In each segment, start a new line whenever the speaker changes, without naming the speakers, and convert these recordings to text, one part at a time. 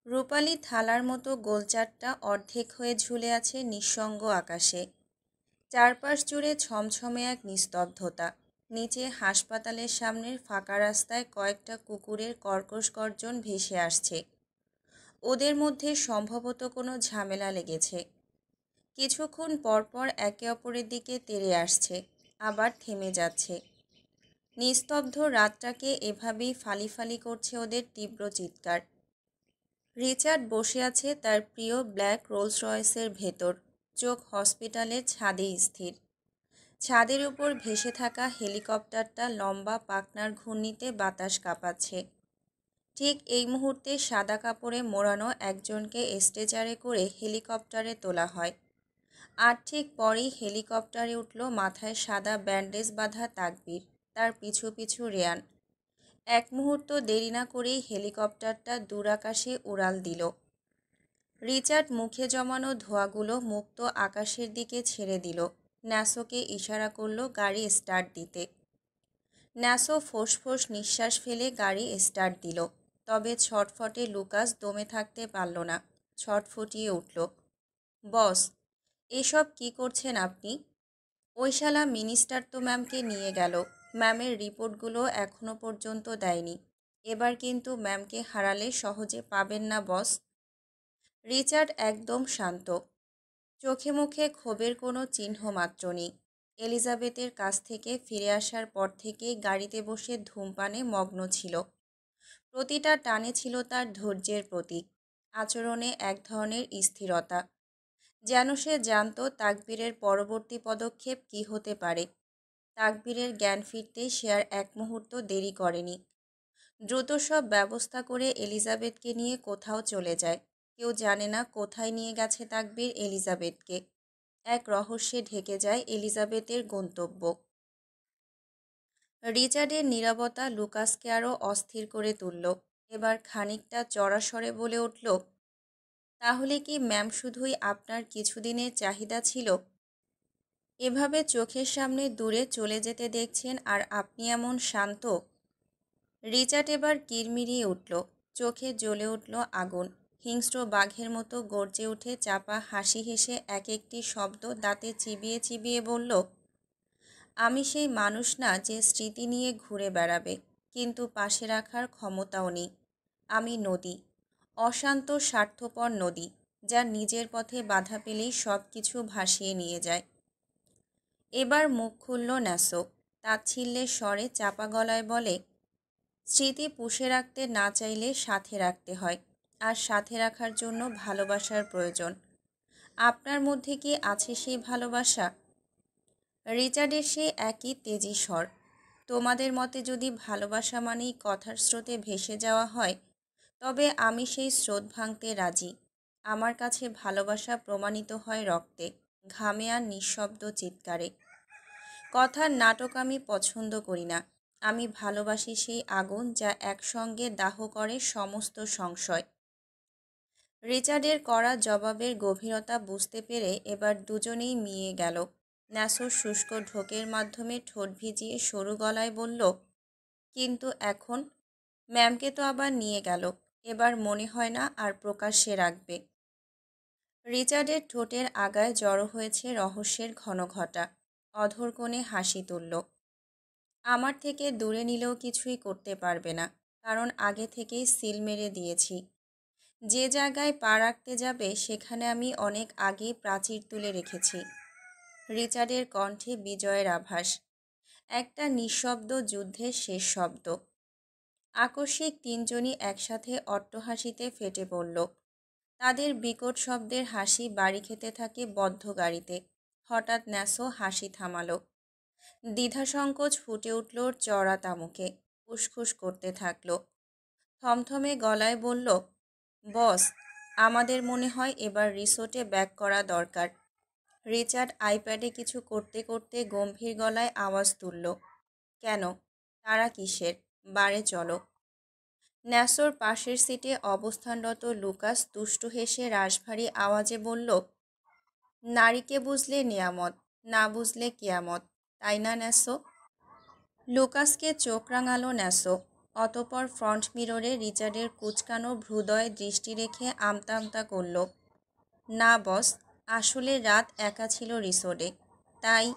রূপালি থালার মতো গোলচাঁদটা অর্ধেক হয়ে ঝুলে আছে নিঃসঙ্গ আকাশে। চারপাশ জুড়ে ছমছমে এক নিস্তব্ধতা। নিচে হাসপাতালের সামনের ফাঁকা রাস্তায় কয়েকটা কুকুরের কর্কশ গর্জন ভেসে আসছে। ওদের মধ্যে সম্ভবত কোনো ঝামেলা লেগেছে। কিছুক্ষণ পরপর একে অপরের দিকে তেড়ে আসছে, আবার থেমে যাচ্ছে। নিস্তব্ধ রাতটাকে এভাবেই ফালি ফালি করছে ওদের তীব্র চিৎকার। রিচার্ড বসে আছে তার প্রিয় ব্ল্যাক রোলস রয়েসের ভেতর, চোখ হসপিটালের ছাদেই স্থির। ছাদের উপর ভেসে থাকা হেলিকপ্টারটা লম্বা পাখনার ঘূর্ণিতে বাতাস কাঁপাচ্ছে। ঠিক এই মুহূর্তে সাদা কাপড়ে মোড়ানো একজনকে স্ট্রেচারে করে হেলিকপ্টারে তোলা হয়। আর ঠিক পরেই হেলিকপ্টারে উঠল মাথায় সাদা ব্যান্ডেজ বাঁধা তাকবীর, তার পিছু পিছু রেয়ান। এক মুহূর্ত দেরি না করেই হেলিকপ্টারটা দূর আকাশে উড়াল দিল। রিচার্ড মুখে জমানো ধোঁয়াগুলো মুক্ত আকাশের দিকে ছেড়ে দিল। ন্যাসোকে ইশারা করল গাড়ি স্টার্ট দিতে। ন্যাসো ফোঁস নিঃশ্বাস ফেলে গাড়ি স্টার্ট দিল। তবে ছটফটে লুকাস দমে থাকতে পারল না, ছটফটিয়ে উঠল। বস, এসব কি করছেন আপনি? ওই শালা মিনিস্টার তো ম্যামকে নিয়ে গেল। ম্যামের রিপোর্টগুলো এখনও পর্যন্ত দেয়নি। এবার কিন্তু ম্যামকে হারালে সহজে পাবেন না বস। রিচার্ড একদম শান্ত, চোখে মুখে ক্ষোভের কোনো চিহ্ন মাত্র নেই। এলিজাবেথের কাছ থেকে ফিরে আসার পর থেকেই গাড়িতে বসে ধূমপানে মগ্ন ছিল। প্রতিটা টানে ছিল তার ধৈর্যের প্রতীক, আচরণে এক ধরনের স্থিরতা। যেন সে জানত তাকবীরের পরবর্তী পদক্ষেপ কী হতে পারে। তাকবীরের জ্ঞান ফিরতে সে আর এক মুহূর্ত দেরি করেনি। দ্রুত সব ব্যবস্থা করে এলিজাবেথকে নিয়ে কোথাও চলে যায়। কেউ জানে না কোথায় নিয়ে গেছে তাকবীর এলিজাবেথকে। এক রহস্যে ঢেকে যায় এলিজাবেথের গন্তব্য। রিচার্ডের নীরবতা লুকাসকে আরও অস্থির করে তুলল। এবার খানিকটা চড়া স্বরে বলে উঠল, তাহলে কি ম্যাম শুধুই আপনার কিছুদিনের চাহিদা ছিল? এভাবে চোখের সামনে দূরে চলে যেতে দেখছেন আর আপনি এমন শান্ত? রিচার্ড এবার কিরমিরিয়ে উঠল, চোখে জ্বলে উঠল আগুন। হিংস্র বাঘের মতো গর্জে উঠে চাপা হাসি হেসে এক একটি শব্দ দাঁতে চিবিয়ে চিবিয়ে বলল, আমি সেই মানুষ না যে স্মৃতি নিয়ে ঘুরে বেড়াবে, কিন্তু পাশে রাখার ক্ষমতাও নেই। আমি নদী, অশান্ত স্বার্থপর নদী, যা নিজের পথে বাধা পেলেই সব কিছু ভাসিয়ে নিয়ে যায়। এবার মুখ খুলল ন্যাসো, তাচ্ছিল্যের স্বরে চাপা গলায় বলে, স্মৃতি পুষে রাখতে না চাইলে সাথে রাখতে হয়, আর সাথে রাখার জন্য ভালোবাসার প্রয়োজন। আপনার মধ্যে কি আছে সেই ভালোবাসা? রিচার্ডের সে একই তেজি স্বর, তোমাদের মতে যদি ভালোবাসা মানেই কথার স্রোতে ভেসে যাওয়া হয়, তবে আমি সেই স্রোত ভাঙতে রাজি। আমার কাছে ভালোবাসা প্রমাণিত হয় রক্তে, ঘামে আর নিঃশব্দ চিৎকারে। কথার নাটক আমি পছন্দ করি না। আমি ভালোবাসি সেই আগুন যা একসঙ্গে দাহ করে সমস্ত সংশয়। রিচার্ডের কড়া জবাবের গভীরতা বুঝতে পেরে এবার দুজনেই মিয়ে গেল। ন্যাসোর শুষ্ক ঢোকের মাধ্যমে ঠোঁট ভিজিয়ে সরু গলায় বলল, কিন্তু এখন? ম্যামকে তো আবার নিয়ে গেল, এবার মনে হয় না আর প্রকাশ্যে রাখবে। রিচার্ডের ঠোঁটের আগায় জড়ো হয়েছে রহস্যের ঘনঘটা। অধর কোণে হাসি তুলল। আমার থেকে দূরে নিলেও কিছুই করতে পারবে না, কারণ আগে থেকেই সিল মেরে দিয়েছি। যে জায়গায় পা রাখতে যাবে সেখানে আমি অনেক আগেই প্রাচীর তুলে রেখেছি। রিচার্ডের কণ্ঠে বিজয়ের আভাস, একটা নিঃশব্দ যুদ্ধের শেষ শব্দ। আকস্মিক তিনজনই একসাথে অট্টহাসিতে ফেটে পড়ল। তাদের বিকট শব্দের হাসি বাড়ি খেতে থাকে বদ্ধ গাড়িতে। হঠাৎ ন্যাসো হাসি থামালো। দ্বিধাসংকোচ ফুটে উঠল ওর চড়া তামুকে, উসখুস করতে থাকলো। থমথমে গলায় বলল, বস, আমাদের মনে হয় এবার রিসোর্টে ব্যাক করা দরকার। রিচার্ড আইপ্যাডে কিছু করতে করতে গম্ভীর গলায় আওয়াজ তুলল, কেন? তারা কিসের? বারে চলো। ন্যাসোর পাশের সিটে অবস্থানরত লুকাস তুষ্ট হেসে রাশভারী আওয়াজে বলল, নারীকে বুঝলে নেয়ামত, না বুঝলে কেয়ামত, তাই না ন্যাসো? লুকাসকে চোখ রাঙালো ন্যাসো, অতঃপর ফ্রন্ট মিররে রিচার্ডের কুঁচকানো ভ্রুদয়ে দৃষ্টি রেখে আমতা আমতা করল, না বস, আসলে রাত একা ছিল রিসোর্টে, তাই।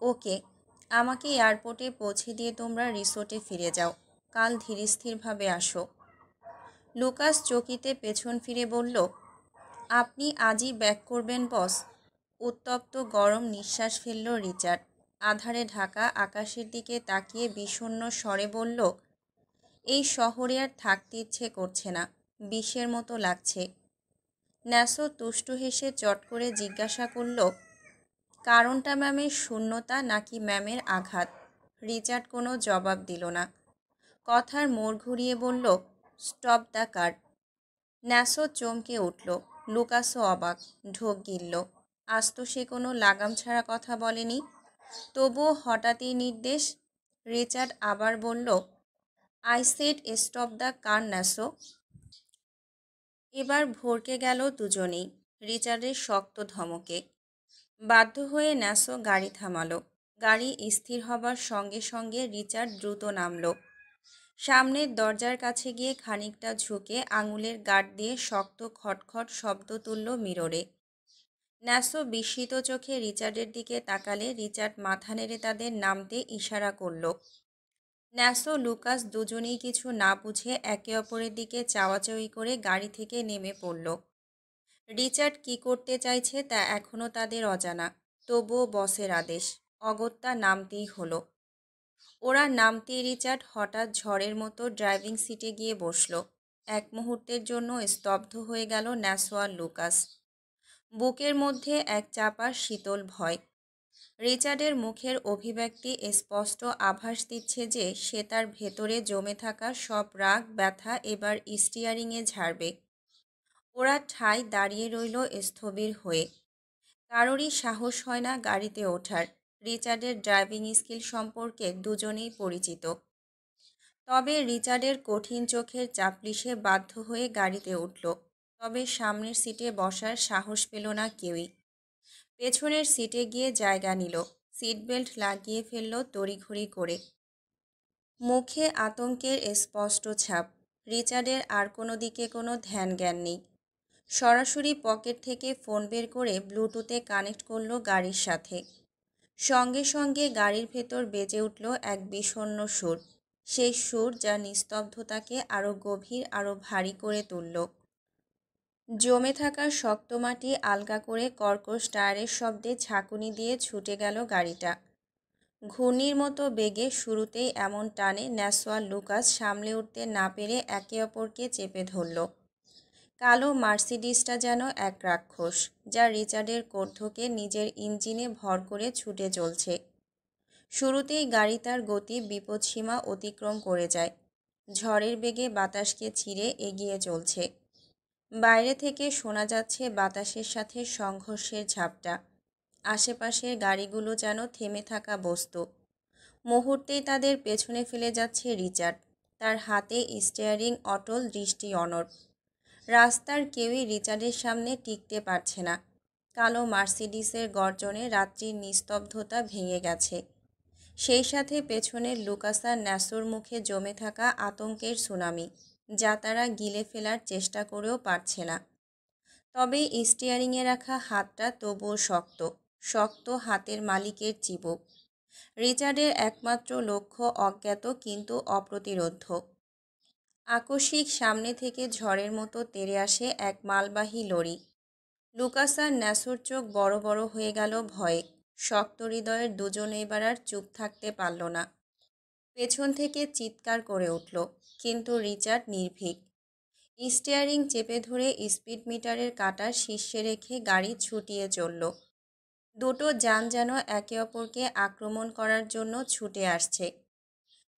ওকে, আমাকে এয়ারপোর্টে পৌঁছে দিয়ে তোমরা রিসোর্টে ফিরে যাও, কাল ধীরস্থিরভাবে আসো। লুকাস চকিতে পেছন ফিরে বলল, আপনি আজই ব্যাক করবেন বস? উত্তপ্ত গরম নিঃশ্বাস ফেলল রিচার্ড। আধারে ঢাকা আকাশের দিকে তাকিয়ে বিষণ্ণ স্বরে বলল, এই শহরে আর থাকতে ইচ্ছে করছে না, বিষের মতো লাগছে। ন্যাসো তুষ্টু হেসে চট করে জিজ্ঞাসা করল, কারণটা ম্যামের শূন্যতা নাকি ম্যামের আঘাত? রিচার্ড কোনো জবাব দিল না। কথার মোড় ঘুরিয়ে বলল, স্টপ দ্য কার। ন্যাসো চমকে উঠল। লুকাসও অবাক, ঢোক গিলল। আজ তো সে কোনো লাগাম ছাড়া কথা বলেনি, তবুও হঠাৎই নির্দেশ। রিচার্ড আবার বলল, I said stop the car naso. এবার ভড়কে গেল দুজনেই রিচার্ডের শক্ত ধমকে। বাধ্য হয়ে ন্যাসো গাড়ি থামালো। গাড়ি স্থির হবার সঙ্গে সঙ্গে রিচার্ড দ্রুত নামল। সামনের দরজার কাছে গিয়ে খানিকটা ঝুঁকে আঙুলের গাঁট দিয়ে শক্ত খটখট শব্দ তুলল মিররে। ন্যাসো বিস্মিত চোখে রিচার্ডের দিকে তাকালে রিচার্ড মাথা নেড়ে তাদের নামতে ইশারা করল। ন্যাসো লুকাস দুজনেই কিছু না বুঝে একে অপরের দিকে চাওয়াচাওয়ি করে গাড়ি থেকে নেমে পড়ল। রিচার্ড কি করতে চাইছে তা এখনও তাদের অজানা, তবুও বসের আদেশ, অগত্যা নামতেই হলো। ওরা নামতেই রিচার্ড হঠাৎ ঝড়ের মতো ড্রাইভিং সিটে গিয়ে বসল। এক মুহূর্তের জন্য স্তব্ধ হয়ে গেল ন্যাসো আর লুকাস। বুকের মধ্যে এক চাপা শীতল ভয়। রিচার্ডের মুখের অভিব্যক্তি স্পষ্ট আভাস দিচ্ছে যে সে তার ভেতরে জমে থাকা সব রাগ ব্যথা এবার স্টিয়ারিংয়ে ঝাড়বে। ওরা ঠায় দাঁড়িয়ে রইল স্থবির হয়ে। কারোরই সাহস হয় না গাড়িতে ওঠার। রিচার্ডের ড্রাইভিং স্কিল সম্পর্কে দুজনেই পরিচিত। তবে রিচার্ডের কঠিন চোখের চাপলিশে বাধ্য হয়ে গাড়িতে উঠল। তবে সামনের সিটে বসার সাহস পেল না কেউই। পেছনের সিটে গিয়ে জায়গা নিল। সিট বেল্ট লাগিয়ে ফেলল তড়িঘড়ি করে। মুখে আতঙ্কের স্পষ্ট ছাপ। রিচার্ডের আর কোনো দিকে কোনো ধ্যান জ্ঞান নেই। সরাসরি পকেট থেকে ফোন বের করে ব্লুটুথে কানেক্ট করলো গাড়ির সাথে। সঙ্গে সঙ্গে গাড়ির ভেতর বেজে উঠল এক বিষণ্ণ সুর। সেই সুর যা নিস্তব্ধতাকে আরও গভীর, আরও ভারী করে তুলল। জমে থাকা শক্ত মাটি আলগা করে কর্কশ টায়ারের শব্দে ঝাঁকুনি দিয়ে ছুটে গেল গাড়িটা। ঘূর্ণির মতো বেগে শুরুতেই এমন টানে ন্যাসো আর লুকাস সামলে উঠতে না পেরে একে অপরকে চেপে ধরল। কালো মার্সিডিসটা যেন এক রাক্ষস, যা রিচার্ডের কর্ধকে নিজের ইঞ্জিনে ভর করে ছুটে চলছে। শুরুতেই গাড়ি তার গতি বিপদসীমা অতিক্রম করে যায়। ঝড়ের বেগে বাতাসকে ছিঁড়ে এগিয়ে চলছে। বাইরে থেকে শোনা যাচ্ছে বাতাসের সাথে সংঘর্ষের ঝাপটা। আশেপাশের গাড়িগুলো যেন থেমে থাকা বস্তু। মুহূর্তেই তাদের পেছনে ফেলে যাচ্ছে রিচার্ড, তার হাতে স্টিয়ারিং অটল, দৃষ্টি অনড়। রাস্তার কেউই রিচার্ডের সামনে টিকতে পারছে না। কালো মার্সিডিসের গর্জনে রাত্রির নিস্তব্ধতা ভেঙে গেছে। সেই সাথে পেছনের লুকাস আর ন্যাসোর মুখে জমে থাকা আতঙ্কের সুনামি, যা তারা গিলে ফেলার চেষ্টা করেও পারছে না। তবে স্টিয়ারিংয়ে রাখা হাতটা তবুও শক্ত, শক্ত হাতের মালিকের চিবুক। রিচার্ডের একমাত্র লক্ষ্য অজ্ঞাত কিন্তু অপ্রতিরোধ্য। আকস্মিক সামনে থেকে ঝড়ের মতো তেড়ে আসে এক মালবাহী লরি। লুকাস আর ন্যাসোর চোখ বড় বড় হয়ে গেল ভয়ে। শক্ত হৃদয়ের দুজন এবার আর চুপ থাকতে পারল না। পেছন থেকে চিৎকার করে উঠল, কিন্তু রিচার্ড নির্ভীক। স্টিয়ারিং চেপে ধরে স্পিড মিটারের কাঁটা শীর্ষে রেখে গাড়ি ছুটিয়ে চলল। দুটো যান যেন একে অপরকে আক্রমণ করার জন্য ছুটে আসছে।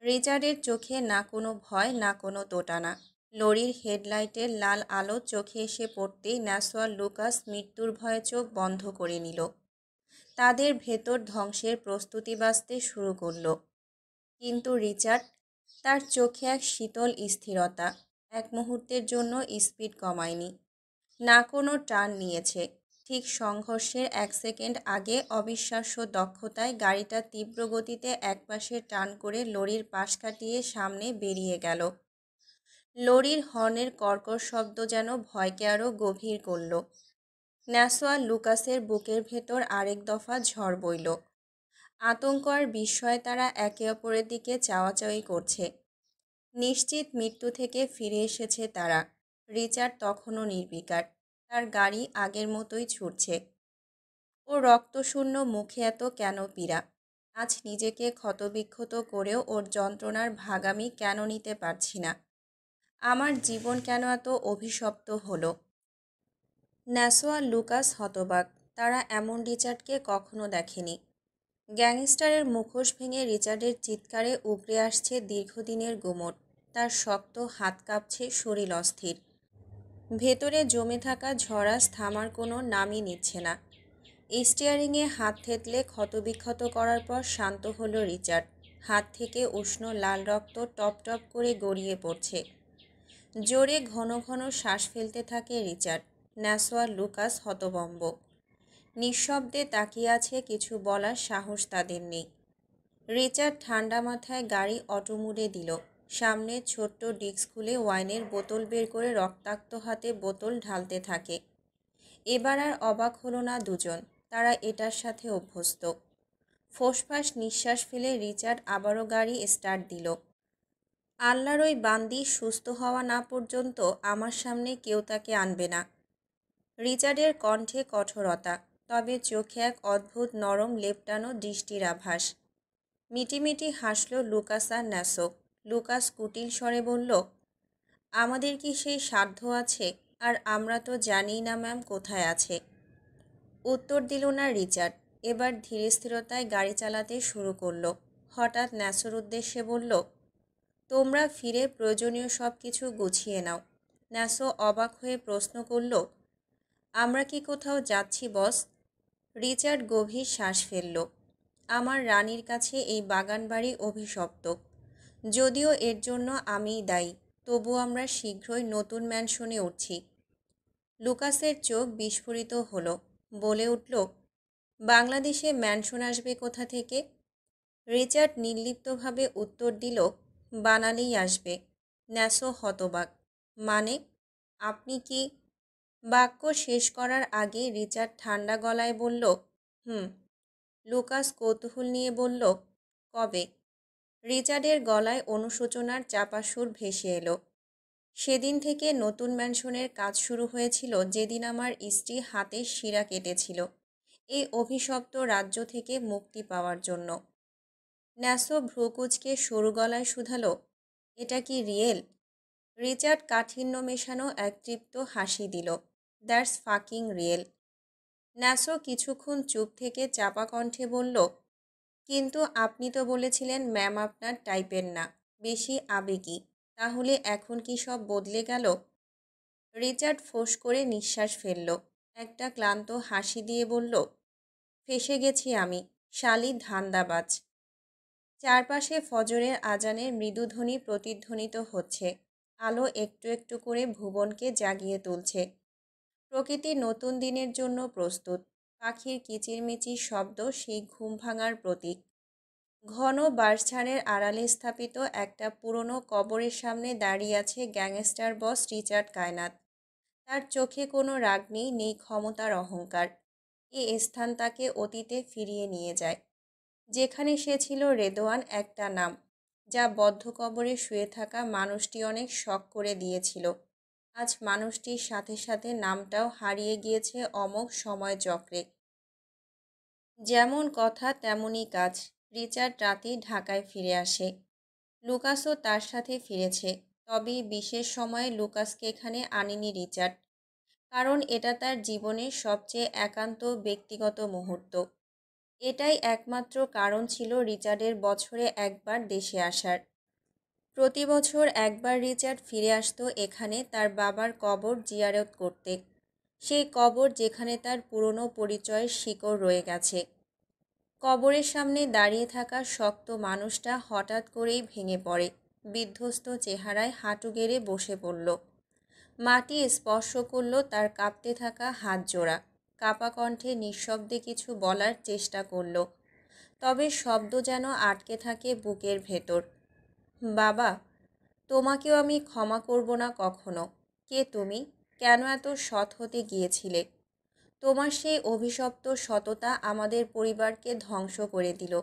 রিচার্ডের চোখে না কোনো ভয়, না কোনো দোটানা। লরির হেডলাইটের লাল আলো চোখে এসে পড়তেই ন্যাসো আর লুকাস মৃত্যুর ভয়ে চোখ বন্ধ করে নিল। তাদের ভেতর ধ্বংসের প্রস্তুতি বাঁচতে শুরু করল। কিন্তু রিচার্ড, তার চোখে এক শীতল স্থিরতা। এক মুহূর্তের জন্য স্পিড কমায়নি, না কোনো টার্ন নিয়েছে। ঠিক সংঘর্ষের 1 সেকেন্ড আগে অবিশ্বাস্য দক্ষতায় গাড়িটা তীব্র গতিতে একপাশে টার্ন করে লরির পাশ কাটিয়ে সামনে বেরিয়ে গেল। লরির হর্নের কর্কশ শব্দ যেন ভয়কে আরও গভীর করল। ন্যাসো আর লুকাসের বুকের ভেতর আরেক দফা ঝড় বইল। আতঙ্ক আর বিস্ময়ে তারা একে অপরের দিকে চাওয়াচাওয়ি করছে। নিশ্চিত মৃত্যু থেকে ফিরে এসেছে তারা। রিচার্ড তখনও নির্বিকার, তার গাড়ি আগের মতোই ছুটছে। ও রক্তশূন্য মুখে এত কেন পীড়া? আজ নিজেকে ক্ষতবিক্ষত করেও ওর যন্ত্রণার ভাগ আমি কেন নিতে পারছি না? আমার জীবন কেন এত অভিশপ্ত হলো? ন্যাসো আর লুকাস হতবাক, তারা এমন রিচার্ডকে কখনো দেখেনি। গ্যাংস্টারের মুখোশ ভেঙে রিচার্ডের চিৎকারে উগরে আসছে দীর্ঘদিনের গুমট। তার শক্ত হাত কাঁপছে, শরীর অস্থির। ভেতরে জমে থাকা ঝড়াস থামার কোনো নামই নিচ্ছে না। স্টিয়ারিংয়ে হাত থেতলে ক্ষতবিক্ষত করার পর শান্ত হলো রিচার্ড। হাত থেকে উষ্ণ লাল রক্ত টপ টপ করে গড়িয়ে পড়ছে। জোরে ঘন ঘন শ্বাস ফেলতে থাকে রিচার্ড। ন্যাসো আর লুকাস হতভম্ব। নিঃশব্দে তাকিয়ে আছে, কিছু বলার সাহস তাদের নেই। রিচার্ড ঠান্ডা মাথায় গাড়ি অটো মুড়ে দিল। সামনে ছোট্ট ডিস্ক খুলে ওয়াইনের বোতল বের করে রক্তাক্ত হাতে বোতল ঢালতে থাকে। এবার আর অবাক হলো না দুজন, তারা এটার সাথে অভ্যস্ত। ফোঁসফাস নিঃশ্বাস ফেলে রিচার্ড আবারও গাড়ি স্টার্ট দিল। আল্লাহর ওই বান্দি সুস্থ হওয়া না পর্যন্ত আমার সামনে কেউ তাকে আনবে না। রিচার্ডের কণ্ঠে কঠোরতা, তবে চোখে এক অদ্ভুত নরম লেপটানো দৃষ্টির আভাস। মিটিমিটি হাসল লুকাস আর ন্যাসো। লুকাস কুটিল স্বরে বলল, আমাদের কি সেই সাধ্য আছে? আর আমরা তো জানিই না ম্যাম কোথায় আছে। উত্তর দিল না রিচার্ড। এবার ধীরে স্থিরতায় গাড়ি চালাতে শুরু করলো। হঠাৎ ন্যাসোর উদ্দেশ্যে বলল, তোমরা ফিরে প্রয়োজনীয় সব কিছু গুছিয়ে নাও। ন্যাসো অবাক হয়ে প্রশ্ন করল, আমরা কি কোথাও যাচ্ছি বস? রিচার্ড গভীর শ্বাস ফেলল। আমার রানীর কাছে এই বাগানবাড়ি অভিশপ্ত। যদিও এর জন্য আমিই দায়ী, তবু আমরা শীঘ্রই নতুন ম্যানশনে উঠছি। লুকাসের চোখ বিস্ফোরিত হলো, বলে উঠল, বাংলাদেশে ম্যানশন আসবে কোথা থেকে? রিচার্ড নির্লিপ্তভাবে উত্তর দিল, বানালেই আসবে। ন্যাসো হতবাক, মানে আপনি কি? বাক্য শেষ করার আগে রিচার্ড ঠান্ডা গলায় বলল, লুকাস কৌতূহল নিয়ে বলল, কবে? রিচার্ডের গলায় অনুশোচনার চাপা সুর ভেসে এলো। সেদিন থেকে নতুন ম্যানশনের কাজ শুরু হয়েছিল, যেদিন আমার স্ত্রী হাতের শিরা কেটেছিল এই অভিশপ্ত রাজ্য থেকে মুক্তি পাওয়ার জন্য। ন্যাসো ভ্রুকুচকে সরু গলায় শুধালো, এটা কি রিয়েল? রিচার্ড কাঠিন্য মেশানো এক তৃপ্ত হাসি দিল, দ্যাটস ফাকিং রিয়েল। ন্যাসো কিছুক্ষণ চুপ থেকে চাপা কণ্ঠে বলল, কিন্তু আপনি তো বলেছিলেন ম্যাম আপনার টাইপের না, বেশি আবেগী। তাহলে এখন কি সব বদলে গেল? রিচার্ড ফোঁস করে নিঃশ্বাস ফেলল। একটা ক্লান্ত হাসি দিয়ে বলল, ফেঁসে গেছি আমি, শালি ধান্দাবাজ। চারপাশে ফজরের আজানের মৃদুধ্বনি প্রতিধ্বনিত হচ্ছে। আলো একটু একটু করে ভুবনকে জাগিয়ে তুলছে। প্রকৃতি নতুন দিনের জন্য প্রস্তুত। পাখির কিচিরমিচির শব্দ সেই ঘুম ভাঙার প্রতীক। ঘন বাঁশঝাড়ের আড়ালে স্থাপিত একটা পুরনো কবরের সামনে দাঁড়িয়ে আছে গ্যাংস্টার বস রিচার্ড কায়নাত। তার চোখে কোনো রাগ নেই, নেই ক্ষমতার অহংকার। এ স্থান তাকে অতীতে ফিরিয়ে নিয়ে যায়, যেখানে সে ছিল রেদোয়ান, একটা নাম যা বদ্ধ কবরে শুয়ে থাকা মানুষটি অনেক শখ করে দিয়েছিল। আজ মানুষটির সাথে সাথে নামটাও হারিয়ে গিয়েছে অমোঘ সময় চক্রে। যেমন কথা তেমনই কাজ। রিচার্ড রাতেই ঢাকায় ফিরে আসে। লুকাসও তার সাথে ফিরেছে, তবে বিশেষ সময়ে লুকাসকে এখানে আনেনি রিচার্ড, কারণ এটা তার জীবনের সবচেয়ে একান্ত ব্যক্তিগত মুহূর্ত। এটাই একমাত্র কারণ ছিল রিচার্ডের বছরে একবার দেশে আসার। প্রতি বছর একবার রিচার্ড ফিরে আসতো এখানে তার বাবার কবর জিয়ারত করতে, সেই কবর যেখানে তার পুরনো পরিচয়ের শিকড় রয়ে গেছে। কবরের সামনে দাঁড়িয়ে থাকা শক্ত মানুষটা হঠাৎ করেই ভেঙে পড়ে, বিধ্বস্ত চেহারায় হাঁটু গেড়ে বসে পড়ল। মাটি স্পর্শ করল তার কাঁপতে থাকা হাত জোড়া। কাপা কণ্ঠে নিঃশব্দে কিছু বলার চেষ্টা করল, তবে শব্দ যেন আটকে থাকে বুকের ভেতর। বাবা, তোমাকেও আমি ক্ষমা করব না কখনো। কে তুমি? কেন এত সৎ হতে গিয়েছিলে? তোমার সেই অভিশপ্ত সততা আমাদের পরিবারকে ধ্বংস করে দিল।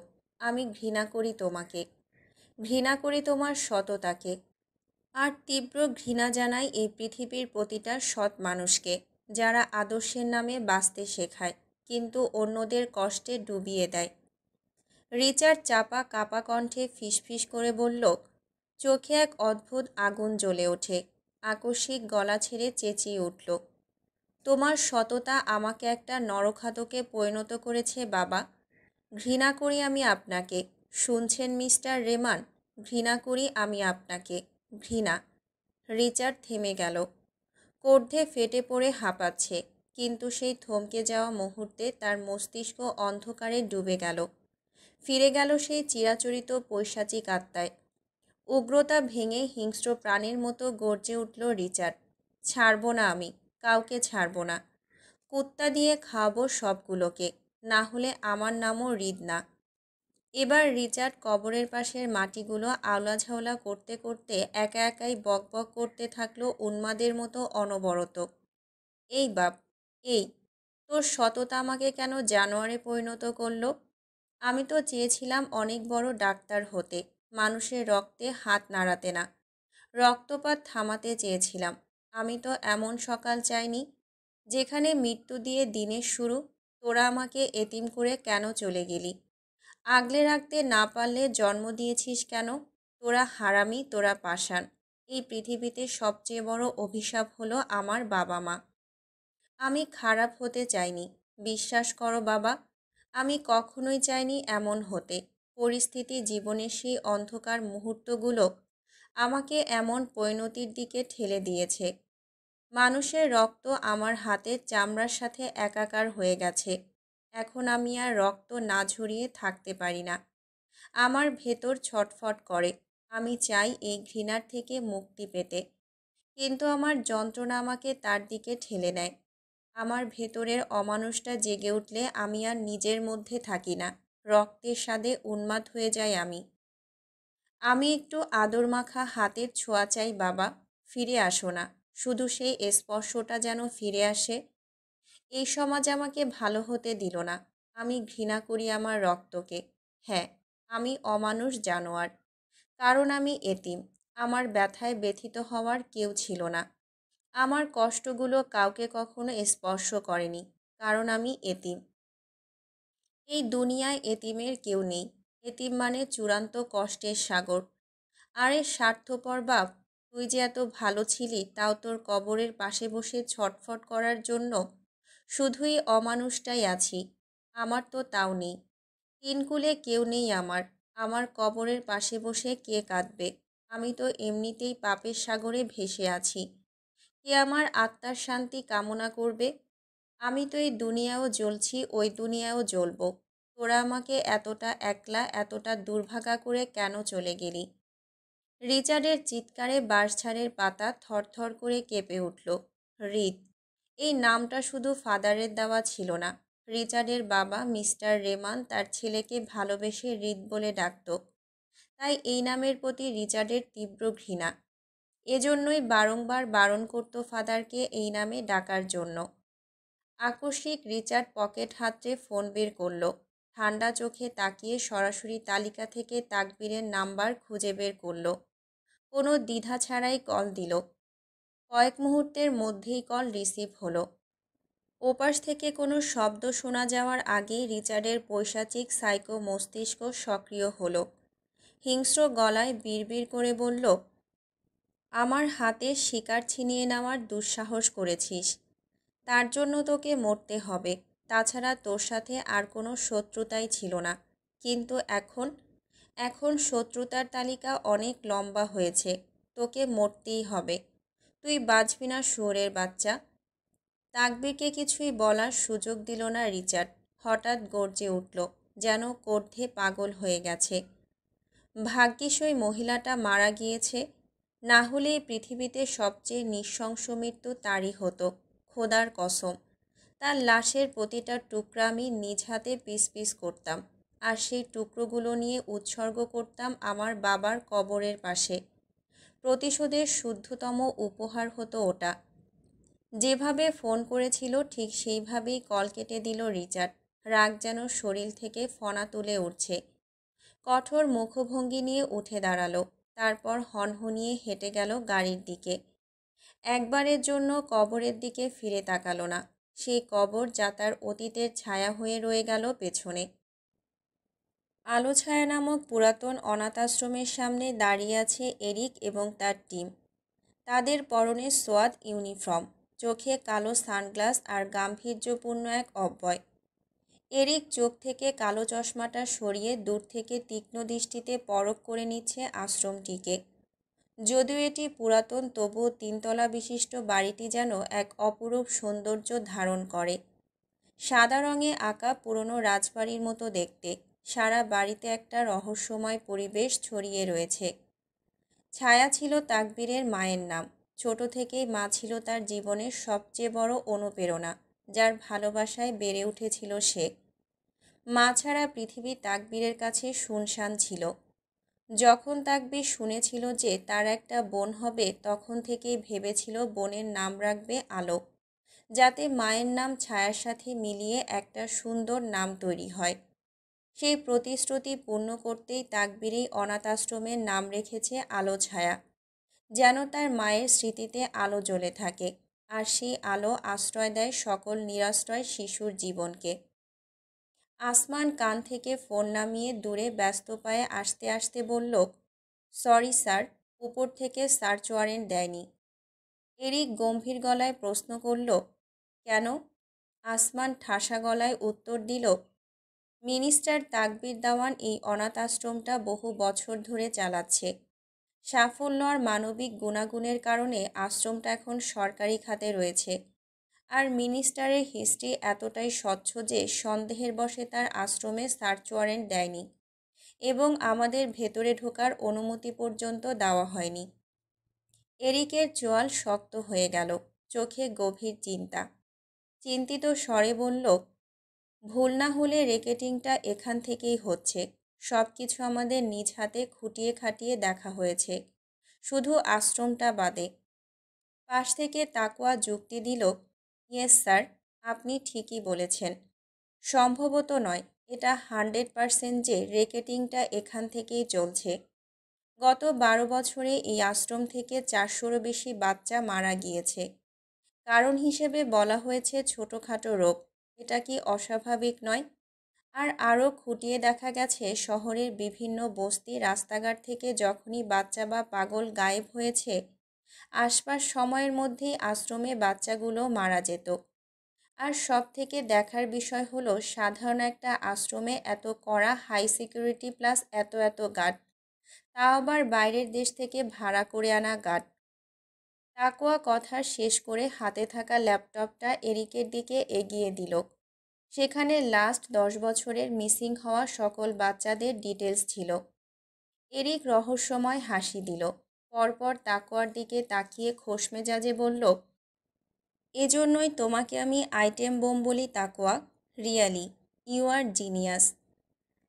আমি ঘৃণা করি তোমাকে, ঘৃণা করি তোমার সততাকে, আর তীব্র ঘৃণা জানাই এই পৃথিবীর প্রতিটা সৎ মানুষকে, যারা আদর্শের নামে বাঁচতে শেখায় কিন্তু অন্যদের কষ্টে ডুবিয়ে দেয়। রিচার্ড চাপা কাপা কণ্ঠে ফিসফিস করে বলল, চোখে এক অদ্ভুত আগুন জ্বলে ওঠে। আকস্মিক গলা ছেড়ে চেঁচিয়ে উঠল, তোমার সততা আমাকে একটা নরখাদকে পরিণত করেছে বাবা। ঘৃণা করি আমি আপনাকে। শুনছেন মিস্টার রেমান? ঘৃণা করি আমি আপনাকে। ঘৃণা। রিচার্ড থেমে গেল, কর্ধে ফেটে পড়ে হাঁপাচ্ছে, কিন্তু সেই থমকে যাওয়া মুহূর্তে তার মস্তিষ্ক অন্ধকারে ডুবে গেল। ফিরে গেল সেই চিরাচরিত পৈশাচিক আত্মায়। উগ্রতা ভেঙে হিংস্র প্রাণীর মতো গর্জে উঠল রিচার্ড, ছাড়ব না আমি, কাউকে ছাড়ব না। কুত্তা দিয়ে খাওয়াবো সবগুলোকে, না হলে আমার নামও হৃদ না। এবার রিচার্ড কবরের পাশের মাটিগুলো আওলাঝাওলা করতে করতে একা একাই বক বক করতে থাকলো উন্মাদের মতো অনবরত। এই বাপ, এই তোর সততা আমাকে কেন জানোয়ারে পরিণত করলো? আমি তো চেয়েছিলাম অনেক বড় ডাক্তার হতে, মানুষের রক্তে হাত নাড়াতে না, রক্তপাত থামাতে চেয়েছিলাম। আমি তো এমন সকাল চাইনি যেখানে মৃত্যু দিয়ে দিনের শুরু। তোরা আমাকে এতিম করে কেন চলে গেলি? আগলে রাখতে না পারলে জন্ম দিয়েছিস কেন? তোরা হারামি, তোরা পাষাণ। এই পৃথিবীতে সবচেয়ে বড় অভিশাপ হলো আমার বাবা মা। আমি খারাপ হতে চাইনি, বিশ্বাস করো বাবা। আমি কখনোই চাইনি এমন হতে। পরিস্থিতি জীবনের সেই অন্ধকার মুহূর্তগুলো আমাকে এমন পরিণতির দিকে ঠেলে দিয়েছে। মানুষের রক্ত আমার হাতের চামড়ার সাথে একাকার হয়ে গেছে। এখন আমি আর রক্ত না ঝরিয়ে থাকতে পারি না। আমার ভেতর ছটফট করে। আমি চাই এই ঘৃণার থেকে মুক্তি পেতে, কিন্তু আমার যন্ত্রণা আমাকে তার দিকে ঠেলে নেয়। আমার ভেতরের অমানুষটা জেগে উঠলে আমি আর নিজের মধ্যে থাকি না, রক্তের স্বাদে উন্মাদ হয়ে যাই আমি। আমি একটু আদর মাখা হাতের ছোঁয়া চাই বাবা। ফিরে আসো না, শুধু সেই স্পর্শটা যেন ফিরে আসে। এই সমাজ আমাকে ভালো হতে দিল না। আমি ঘৃণা করি আমার রক্তকে। হ্যাঁ, আমি অমানুষ জানোয়ার, কারণ আমি এতিম। আমার ব্যথায় ব্যথিত হওয়ার কেউ ছিল না। আমার কষ্টগুলো কাউকে কখনো স্পর্শ করেনি, কারণ আমি এতিম। এই দুনিয়ায় এতিমের কেউ নেই। এতিম মানে চূড়ান্ত কষ্টের সাগর। আরে স্বার্থপর বাপ, তুই যে এত ভালো ছিলি, তাও তোর কবরের পাশে বসে ছটফট করার জন্য শুধুই অমানুষটাই আছি। আমার তো তাও নেই। তিনকুলে কেউ নেই আমার। আমার কবরের পাশে বসে কে কাঁদবে? আমি তো এমনিতেই পাপের সাগরে ভেসে আছি। কে আমার আত্মার শান্তি কামনা করবে? আমি তো এই দুনিয়াও জ্বলছি, ওই দুনিয়াও জ্বলবো। তোরা আমাকে এতটা একলা, এতটা দুর্ভাগা করে কেন চলে গেলি? রিচার্ডের চিৎকারে বাঁশঝাড়ের পাতা থরথর করে কেঁপে উঠল। হৃদ, এই নামটা শুধু ফাদারের দেওয়া ছিল না। রিচার্ডের বাবা মিস্টার রেমান তার ছেলেকে ভালোবেসে হৃদ বলে ডাকত। তাই এই নামের প্রতি রিচার্ডের তীব্র ঘৃণা। এজন্যই বারংবার বারণ করত ফাদারকে এই নামে ডাকার জন্য। আকস্মিক রিচার্ড পকেট হাতড়ে ফোন বের করল। ঠান্ডা চোখে তাকিয়ে সরাসরি তালিকা থেকে তাকবীরের নাম্বার খুঁজে বের করল। কোনো দ্বিধা ছাড়াই কল দিল। কয়েক মুহূর্তের মধ্যেই কল রিসিভ হলো। ওপাশ থেকে কোনো শব্দ শোনা যাওয়ার আগেই রিচার্ডের পৈশাচিক সাইকো মস্তিষ্ক সক্রিয় হলো। হিংস্র গলায় বিড়বিড় করে বলল, আমার হাতের শিকার ছিনিয়ে নেওয়ার দুঃসাহস করেছিস, তার জন্য তোকে মরতে হবে। তাছাড়া তোর সাথে আর কোনো শত্রুতাই ছিল না। কিন্তু এখন এখন শত্রুতার তালিকা অনেক লম্বা হয়েছে। তোকে মরতেই হবে। তুই বাঁচবি না শুয়োরের বাচ্চা। তাকবীরকে কিছুই বলার সুযোগ দিল না রিচার্ড। হঠাৎ গর্জে উঠল, যেন কর্ধে পাগল হয়ে গেছে। ভাগ্যিস ওই মহিলাটা মারা গিয়েছে, না হলে এই পৃথিবীতে সবচেয়ে নৃশংস মৃত্যু তারই হতো। খোদার কসম, তার লাশের প্রতিটা টুকরা আমি নিজ হাতে পিস পিস করতাম, আর সেই টুকরোগুলো নিয়ে উৎসর্গ করতাম আমার বাবার কবরের পাশে। প্রতিশোধের শুদ্ধতম উপহার হতো ওটা। যেভাবে ফোন করেছিল ঠিক সেইভাবেই কল কেটে দিল রিচার্ড। রাগ যেন শরীর থেকে ফনা তুলে উঠছে। কঠোর মুখভঙ্গি নিয়ে উঠে দাঁড়ালো, তারপর হনহনিয়ে হেঁটে গেল গাড়ির দিকে। একবারের জন্য কবরের দিকে ফিরে তাকালো না। সেই কবর যা তার অতীতের ছায়া হয়ে রয়ে গেল পেছনে। আলো ছায়া নামক পুরাতন অনাথ আশ্রমের সামনে দাঁড়িয়ে আছে এরিক এবং তার টিম। তাদের পরনে সোয়াদ ইউনিফর্ম, চোখে কালো সানগ্লাস আর গাম্ভীর্যপূর্ণ এক অব্যয়। এরিক চোখ থেকে কালো চশমাটা সরিয়ে দূর থেকে তীক্ষ্ণ দৃষ্টিতে পরখ করে নিচ্ছে আশ্রমটিকে। যদিও এটি পুরাতন, তবুও তিনতলা বিশিষ্ট বাড়িটি যেন এক অপরূপ সৌন্দর্য ধারণ করে। সাদা রঙে আঁকা পুরনো রাজবাড়ির মতো দেখতে। সারা বাড়িতে একটা রহস্যময় পরিবেশ ছড়িয়ে রয়েছে। ছায়া ছিল তাকবীরের মায়ের নাম। ছোট থেকেই মা ছিল তার জীবনের সবচেয়ে বড় অনুপ্রেরণা, যার ভালোবাসায় বেড়ে উঠেছিল সে। মা ছাড়া পৃথিবী তাকবীরের কাছে শুনশান ছিল। যখন তাকবীর শুনেছিল যে তার একটা বোন হবে, তখন থেকেই ভেবেছিল বোনের নাম রাখবে আলো, যাতে মায়ের নাম ছায়ার সাথে মিলিয়ে একটা সুন্দর নাম তৈরি হয়। সেই প্রতিশ্রুতি পূর্ণ করতেই তাকবীরেই অনাথ আশ্রমের নাম রেখেছে আলো ছায়া, যেন তার মায়ের স্মৃতিতে আলো জ্বলে থাকে, আর সেই আলো আশ্রয় দেয় সকল নিরাশ্রয় শিশুর জীবনকে। আসমান কান থেকে ফোন নামিয়ে দূরে ব্যস্ত পায়ে আসতে আসতে বলল, সরি স্যার, উপর থেকে সার্চ ওয়ারেন্ট দেয়নি। এরিক গম্ভীর গলায় প্রশ্ন করল, কেন? আসমান ঠাসা গলায় উত্তর দিল, মিনিস্টার তাকবীর দেওয়ান এই অনাথ আশ্রমটা বহু বছর ধরে চালাচ্ছে। সাফল্য আর মানবিক গুণাগুণের কারণে আশ্রমটা এখন সরকারি খাতে রয়েছে। আর মিনিস্টারের হিস্ট্রি এতটাই স্বচ্ছ যে সন্দেহের বশে তার আশ্রমে সার্চ ওয়ারেন্ট দেয়নি, এবং আমাদের ভেতরে ঢোকার অনুমতি পর্যন্ত দেওয়া হয়নি। এরিকের চোয়াল শক্ত হয়ে গেল, চোখে গভীর চিন্তা। চিন্তিত স্বরে বলল, ভুল না হলে রেকেটিংটা এখান থেকেই হচ্ছে। সব কিছু আমাদের নিজ হাতে খুঁটিয়ে খাটিয়ে দেখা হয়েছে, শুধু আশ্রমটা বাদে। পাশ থেকে তাকওয়া যুক্তি দিল, ইয়েস স্যার, আপনি ঠিকই বলেছেন। সম্ভবত নয়, এটা 100% যে রেকেটিংটা এখান থেকেই চলছে। গত 12 বছরে এই আশ্রম থেকে 400রও বেশি বাচ্চা মারা গিয়েছে। কারণ হিসেবে বলা হয়েছে ছোটোখাটো রোগ। এটা কি অস্বাভাবিক নয়? আর আরও খুঁটিয়ে দেখা গেছে শহরের বিভিন্ন বস্তি রাস্তাঘাট থেকে যখনই বাচ্চা বা পাগল গায়েব হয়েছে, আশপাশ সময়ের মধ্যেই আশ্রমে বাচ্চাগুলো মারা যেত। আর সব থেকে দেখার বিষয় হলো, সাধারণ একটা আশ্রমে এত কড়া হাই সিকিউরিটি প্লাস এত এত গার্ড, তাও আবার বাইরের দেশ থেকে ভাড়া করে আনা গার্ড। তাকওয়া কথা শেষ করে হাতে থাকা ল্যাপটপটা এরিকের দিকে এগিয়ে দিল। সেখানে লাস্ট 10 বছরের মিসিং হওয়া সকল বাচ্চাদের ডিটেলস ছিল। এরিক রহস্যময় হাসি দিল। পরপর তাকওয়ার দিকে তাকিয়ে খোশ মেজাজে বলল, এজন্যই তোমাকে আমি আইটেম বোম বলি Taqwa. Really, you are genius.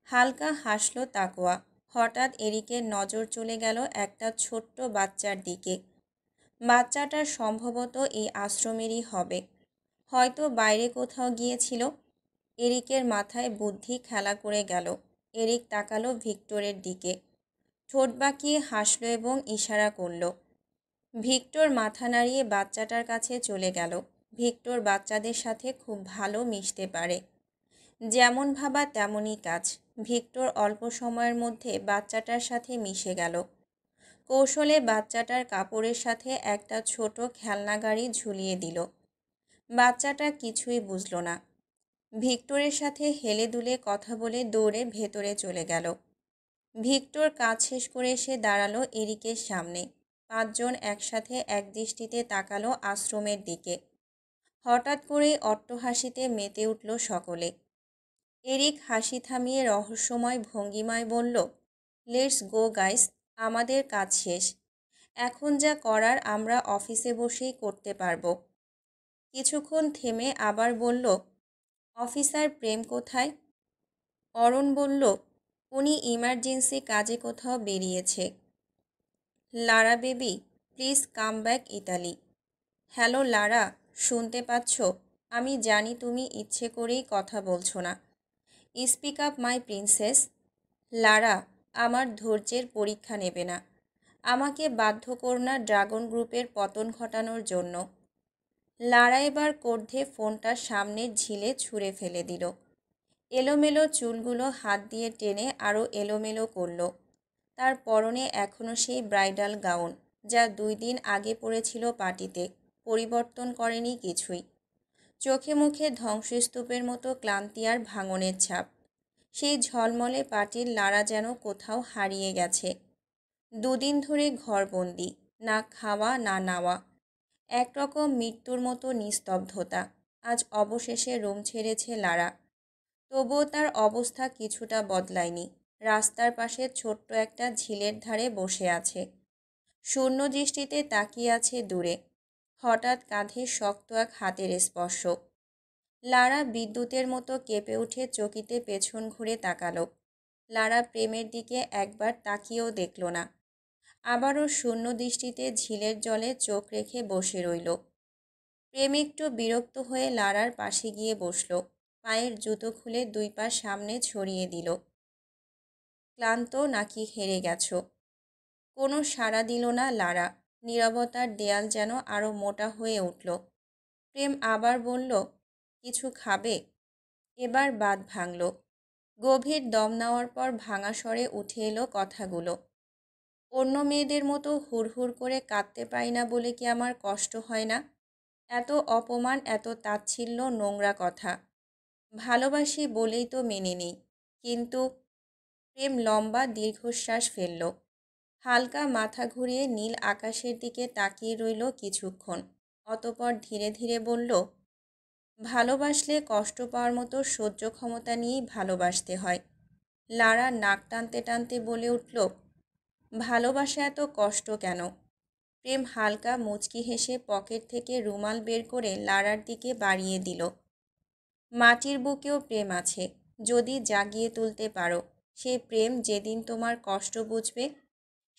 হালকা হাসলো তাকওয়া। হঠাৎ এরিকের নজর চলে গেল একটা ছোট্ট বাচ্চার দিকে। বাচ্চাটা সম্ভবত এই আশ্রমেরই হবে, হয়তো বাইরে কোথাও গিয়েছিল। এরিকের মাথায় বুদ্ধি খেলা করে গেল। এরিক তাকালো ভিক্টরের দিকে, ঠোঁট বাঁকিয়ে হাসল এবং ইশারা করল। ভিক্টর মাথা নাড়িয়ে বাচ্চাটার কাছে চলে গেল। ভিক্টর বাচ্চাদের সাথে খুব ভালো মিশতে পারে। যেমন ভাবা তেমনই কাজ। ভিক্টর অল্প সময়ের মধ্যে বাচ্চাটার সাথে মিশে গেল। কৌশলে বাচ্চাটার কাপড়ের সাথে একটা ছোট খেলনা গাড়ি ঝুলিয়ে দিল। বাচ্চাটা কিছুই বুঝল না। ভিক্টরের সাথে হেলে দুলে কথা বলে দৌড়ে ভেতরে চলে গেল। ভিক্টর কাজ শেষ করে এসে দাঁড়ালো এরিকের সামনে। 5 জন একসাথে একদৃষ্টিতে তাকালো আশ্রমের দিকে। হঠাৎ করেই অট্টহাসিতে মেতে উঠল সকলে। এরিক হাসি থামিয়ে রহস্যময় ভঙ্গিমায় বলল, লেটস গো গাইস, আমাদের কাজ শেষ। এখন যা করার আমরা অফিসে বসেই করতে পারবো। কিছুক্ষণ থেমে আবার বলল, অফিসার প্রেম কোথায়? অরণ বলল, উনি ইমার্জেন্সি কাজে কোথাও বেরিয়েছে। Lara baby, please come back Italy. Hello Lara, শুনতে পাচ্ছ? আমি জানি তুমি ইচ্ছে করেই কথা বলছো না। Speak up my princess. Lara, আমার ধৈর্যের পরীক্ষা নেবে না। আমাকে বাধ্য করো না ড্রাগন গ্রুপের পতন ঘটানোর জন্য। লারা এবার ক্রোধে ফোনটার সামনের ঝিলে ছুঁড়ে ফেলে দিল। এলোমেলো চুলগুলো হাত দিয়ে টেনে আরও এলোমেলো করল। তার পরনে এখনও সেই ব্রাইডাল গাউন, যা 2 দিন আগে পরেছিল পার্টিতে, পরিবর্তন করেনি কিছুই। চোখে মুখে ধ্বংসস্তূপের মতো ক্লান্তি আর ভাঙনের ছাপ। সেই ঝলমলে পার্টির লারা যেন কোথাও হারিয়ে গেছে। 2 দিন ধরে ঘরবন্দি, না খাওয়া না নাওয়া, একরকম মৃত্যুর মতো নিস্তব্ধতা। আজ অবশেষে রুম ছেড়েছে লারা। তবুও তার অবস্থা কিছুটা বদলায়নি। রাস্তার পাশে ছোট্ট একটা ঝিলের ধারে বসে আছে, শূন্য দৃষ্টিতে তাকিয়ে আছে দূরে। হঠাৎ কাঁধে শক্ত এক হাতের স্পর্শ। লারা বিদ্যুতের মতো কেঁপে উঠে চকিতে পেছন ঘুরে তাকালো। লারা প্রেমের দিকে একবার তাকিয়েও দেখল না। আবারও শূন্য দৃষ্টিতে ঝিলের জলে চোখ রেখে বসে রইল। প্রেম একটু বিরক্ত হয়ে লারার পাশে গিয়ে বসল। পায়ের জুতো খুলে 2 পা সামনে ছড়িয়ে দিল। ক্লান্ত নাকি হেরে গেছো? কোনো সাড়া দিল না লারা। নীরবতার দেয়াল যেন আরও মোটা হয়ে উঠল। প্রেম আবার বলল, কিছু খাবে? এবার বাঁধ ভাঙল। গভীর দম নেওয়ার পর ভাঙা স্বরে উঠে এলো কথাগুলো। অন্য মেয়েদের মতো হুড়হুড় করে কাঁদতে পারি না বলে কি আমার কষ্ট হয় না? এত অপমান, এত তাচ্ছিল্য, নোংরা কথা। ভালোবাসি বলেই তো মেনে নিই। কিন্তু প্রেম লম্বা দীর্ঘশ্বাস ফেলল। হালকা মাথা ঘুরিয়ে নীল আকাশের দিকে তাকিয়ে রইল কিছুক্ষণ। অতপর ধীরে ধীরে বলল, ভালোবাসলে কষ্ট পাওয়ার মতো সহ্য ক্ষমতা নিয়েই ভালোবাসতে হয়। লারা নাক টানতে টানতে বলে উঠল, ভালোবাসা এত কষ্ট কেন? প্রেম হালকা মুচকি হেসে পকেট থেকে রুমাল বের করে লারার দিকে বাড়িয়ে দিল। মাটির বুকেও প্রেম আছে, যদি জাগিয়ে তুলতে পারো। সেই প্রেম যেদিন তোমার কষ্ট বুঝবে,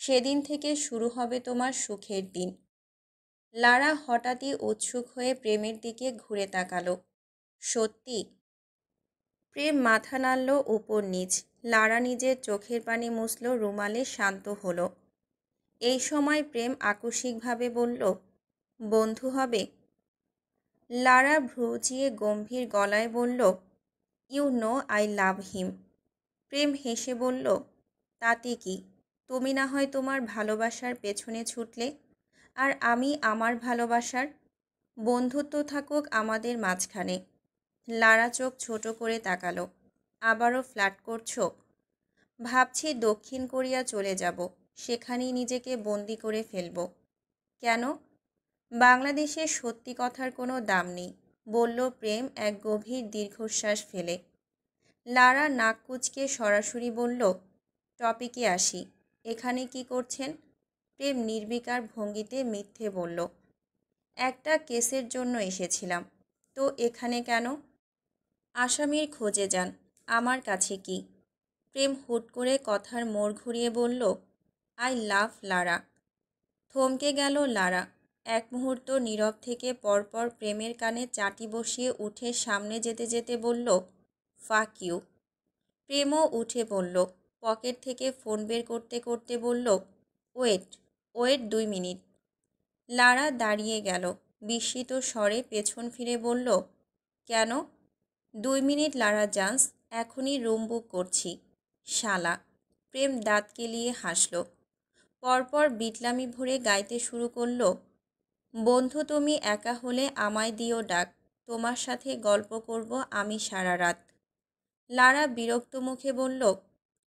সেদিন থেকে শুরু হবে তোমার সুখের দিন। লারা হঠাৎই উৎসুক হয়ে প্রেমের দিকে ঘুরে তাকালো। সত্যি? প্রেম মাথা নাড়ল উপর নিচ। লারা নিজের চোখের পানি মুছল রুমালে, শান্ত হলো। এই সময় প্রেম আকস্মিকভাবে বলল, বন্ধু হবে? লারা ভ্রুচিয়ে গম্ভীর গলায় বলল, ইউ নো আই লাভ হিম। প্রেম হেসে বলল, তাতে কি? তুমি না হয় তোমার ভালোবাসার পেছনে ছুটলে, আর আমি আমার ভালোবাসার। বন্ধুত্ব থাকুক আমাদের মাঝখানে। লারা চোখ ছোট করে তাকালো। আবারও ফ্ল্যাট করছো? ভাবছি দক্ষিণ কোরিয়া চলে যাব, সেখানেই নিজেকে বন্দি করে ফেলব। কেন? বাংলাদেশের সত্যি কথার কোনো দাম নেই, বলল প্রেম এক গভীর দীর্ঘশ্বাস ফেলে। লারা নাক কুঁচকে সরাসরি বলল, টপিকে আসি। এখানে কি করছেন? প্রেম নির্বিকার ভঙ্গিতে মিথ্যে বলল, একটা কেসের জন্য এসেছিলাম। তো এখানে কেন? আসামির খোঁজে যান, আমার কাছে কি? প্রেম হুট করে কথার মোড় ঘুরিয়ে বলল, আই লাভ লারা। থমকে গেল লারা। এক মুহূর্ত নীরব থেকে পরপর প্রেমের কানে চাটি বসিয়ে উঠে সামনে যেতে যেতে বলল, ফাক ইউ। প্রেমও উঠে পড়ল। পকেট থেকে ফোন বের করতে করতে বলল, ওয়েট ওয়েট 2 মিনিট। লারা দাঁড়িয়ে গেল। বিস্মিত স্বরে পেছন ফিরে বলল, কেন? 2 মিনিট লারা জান্স, এখনই রুম বুক করছি। শালা। প্রেম দাঁত কেলিয়ে হাসল। পরপর বিটলামি ভরে গাইতে শুরু করল, বন্ধু তুমি একা হলে আমায় দিও ডাক, তোমার সাথে গল্প করব আমি সারা রাত। লারা বিরক্ত মুখে বলল,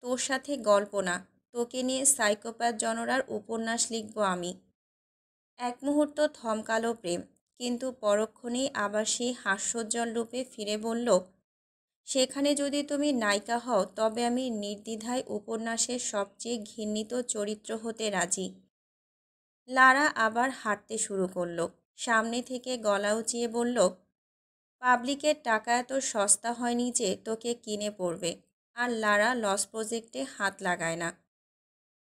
তোর সাথে গল্প না, তোকে নিয়ে সাইকোপ্যাথ জনরার উপন্যাস লিখব আমি। এক মুহূর্ত থমকালো প্রেম, কিন্তু পরক্ষণেই আবার সেই হাস্যোজ্জ্বল রূপে ফিরে বলল, সেখানে যদি তুমি নায়িকা হও তবে আমি নির্দ্বিধায় উপন্যাসের সবচেয়ে ঘৃণিত চরিত্র হতে রাজি। লারা আবার হাঁটতে শুরু করলো। সামনে থেকে গলা উঁচিয়ে বলল, পাবলিকের টাকা এত সস্তা হয়নি যে তোকে কিনে পড়বে। আর লারা লস প্রজেক্টে হাত লাগায় না।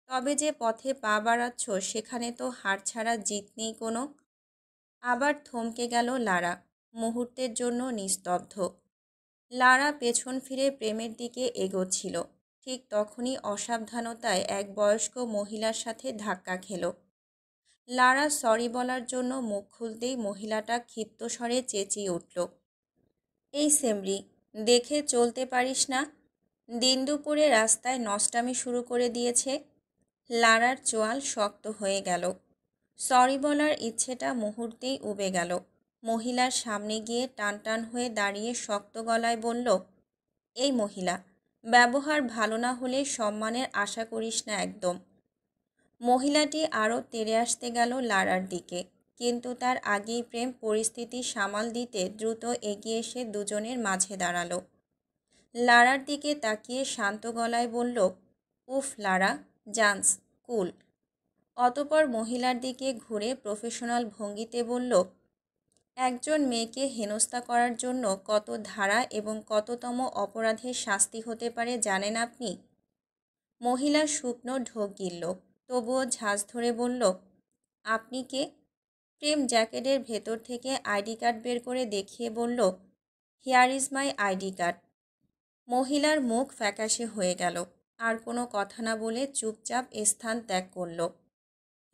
তবে যে পথে পা বাড়াচ্ছ সেখানে তো হার ছাড়া জিত নেই কোনো। আবার থমকে গেল লারা, মুহূর্তের জন্য নিস্তব্ধ। লারা পেছন ফিরে প্রেমের দিকে এগোচ্ছিল। ঠিক তখনই অসাবধানতায় এক বয়স্ক মহিলার সাথে ধাক্কা খেল। লারা সরি বলার জন্য মুখ খুলতেই মহিলাটা ক্ষিপ্ত স্বরে চেঁচিয়ে উঠল, এই সেমরি, দেখে চলতে পারিস না? দিন দুপুরে রাস্তায় নষ্টামি শুরু করে দিয়েছে। লারার চোয়াল শক্ত হয়ে গেল। সরি বলার ইচ্ছেটা মুহূর্তেই উবে গেল। মহিলার সামনে গিয়ে টান টান হয়ে দাঁড়িয়ে শক্ত গলায় বলল, এই মহিলা, ব্যবহার ভালো না হলে সম্মানের আশা করিস না একদম। মহিলাটি আরও তেড়ে আসতে গেল লারার দিকে, কিন্তু তার আগেই প্রেম পরিস্থিতি সামাল দিতে দ্রুত এগিয়ে এসে দুজনের মাঝে দাঁড়ালো। লারার দিকে তাকিয়ে শান্ত গলায় বলল, উফ লারা, জান্স, কুল। অতপর মহিলার দিকে ঘুরে প্রফেশনাল ভঙ্গিতে বলল, একজন মেয়েকে হেনস্থা করার জন্য কত ধারা এবং কততম অপরাধের শাস্তি হতে পারে জানেন আপনি? মহিলা শুকনো ঢোক গিলল, তবুও ঝাঁজ ধরে বলল, আপনি কে? প্রেম জ্যাকেটের ভেতর থেকে আইডি কার্ড বের করে দেখিয়ে বলল, here is my ID card. মহিলার মুখ ফ্যাকাশে হয়ে গেল। আর কোনো কথা না বলে চুপচাপ স্থান ত্যাগ করল।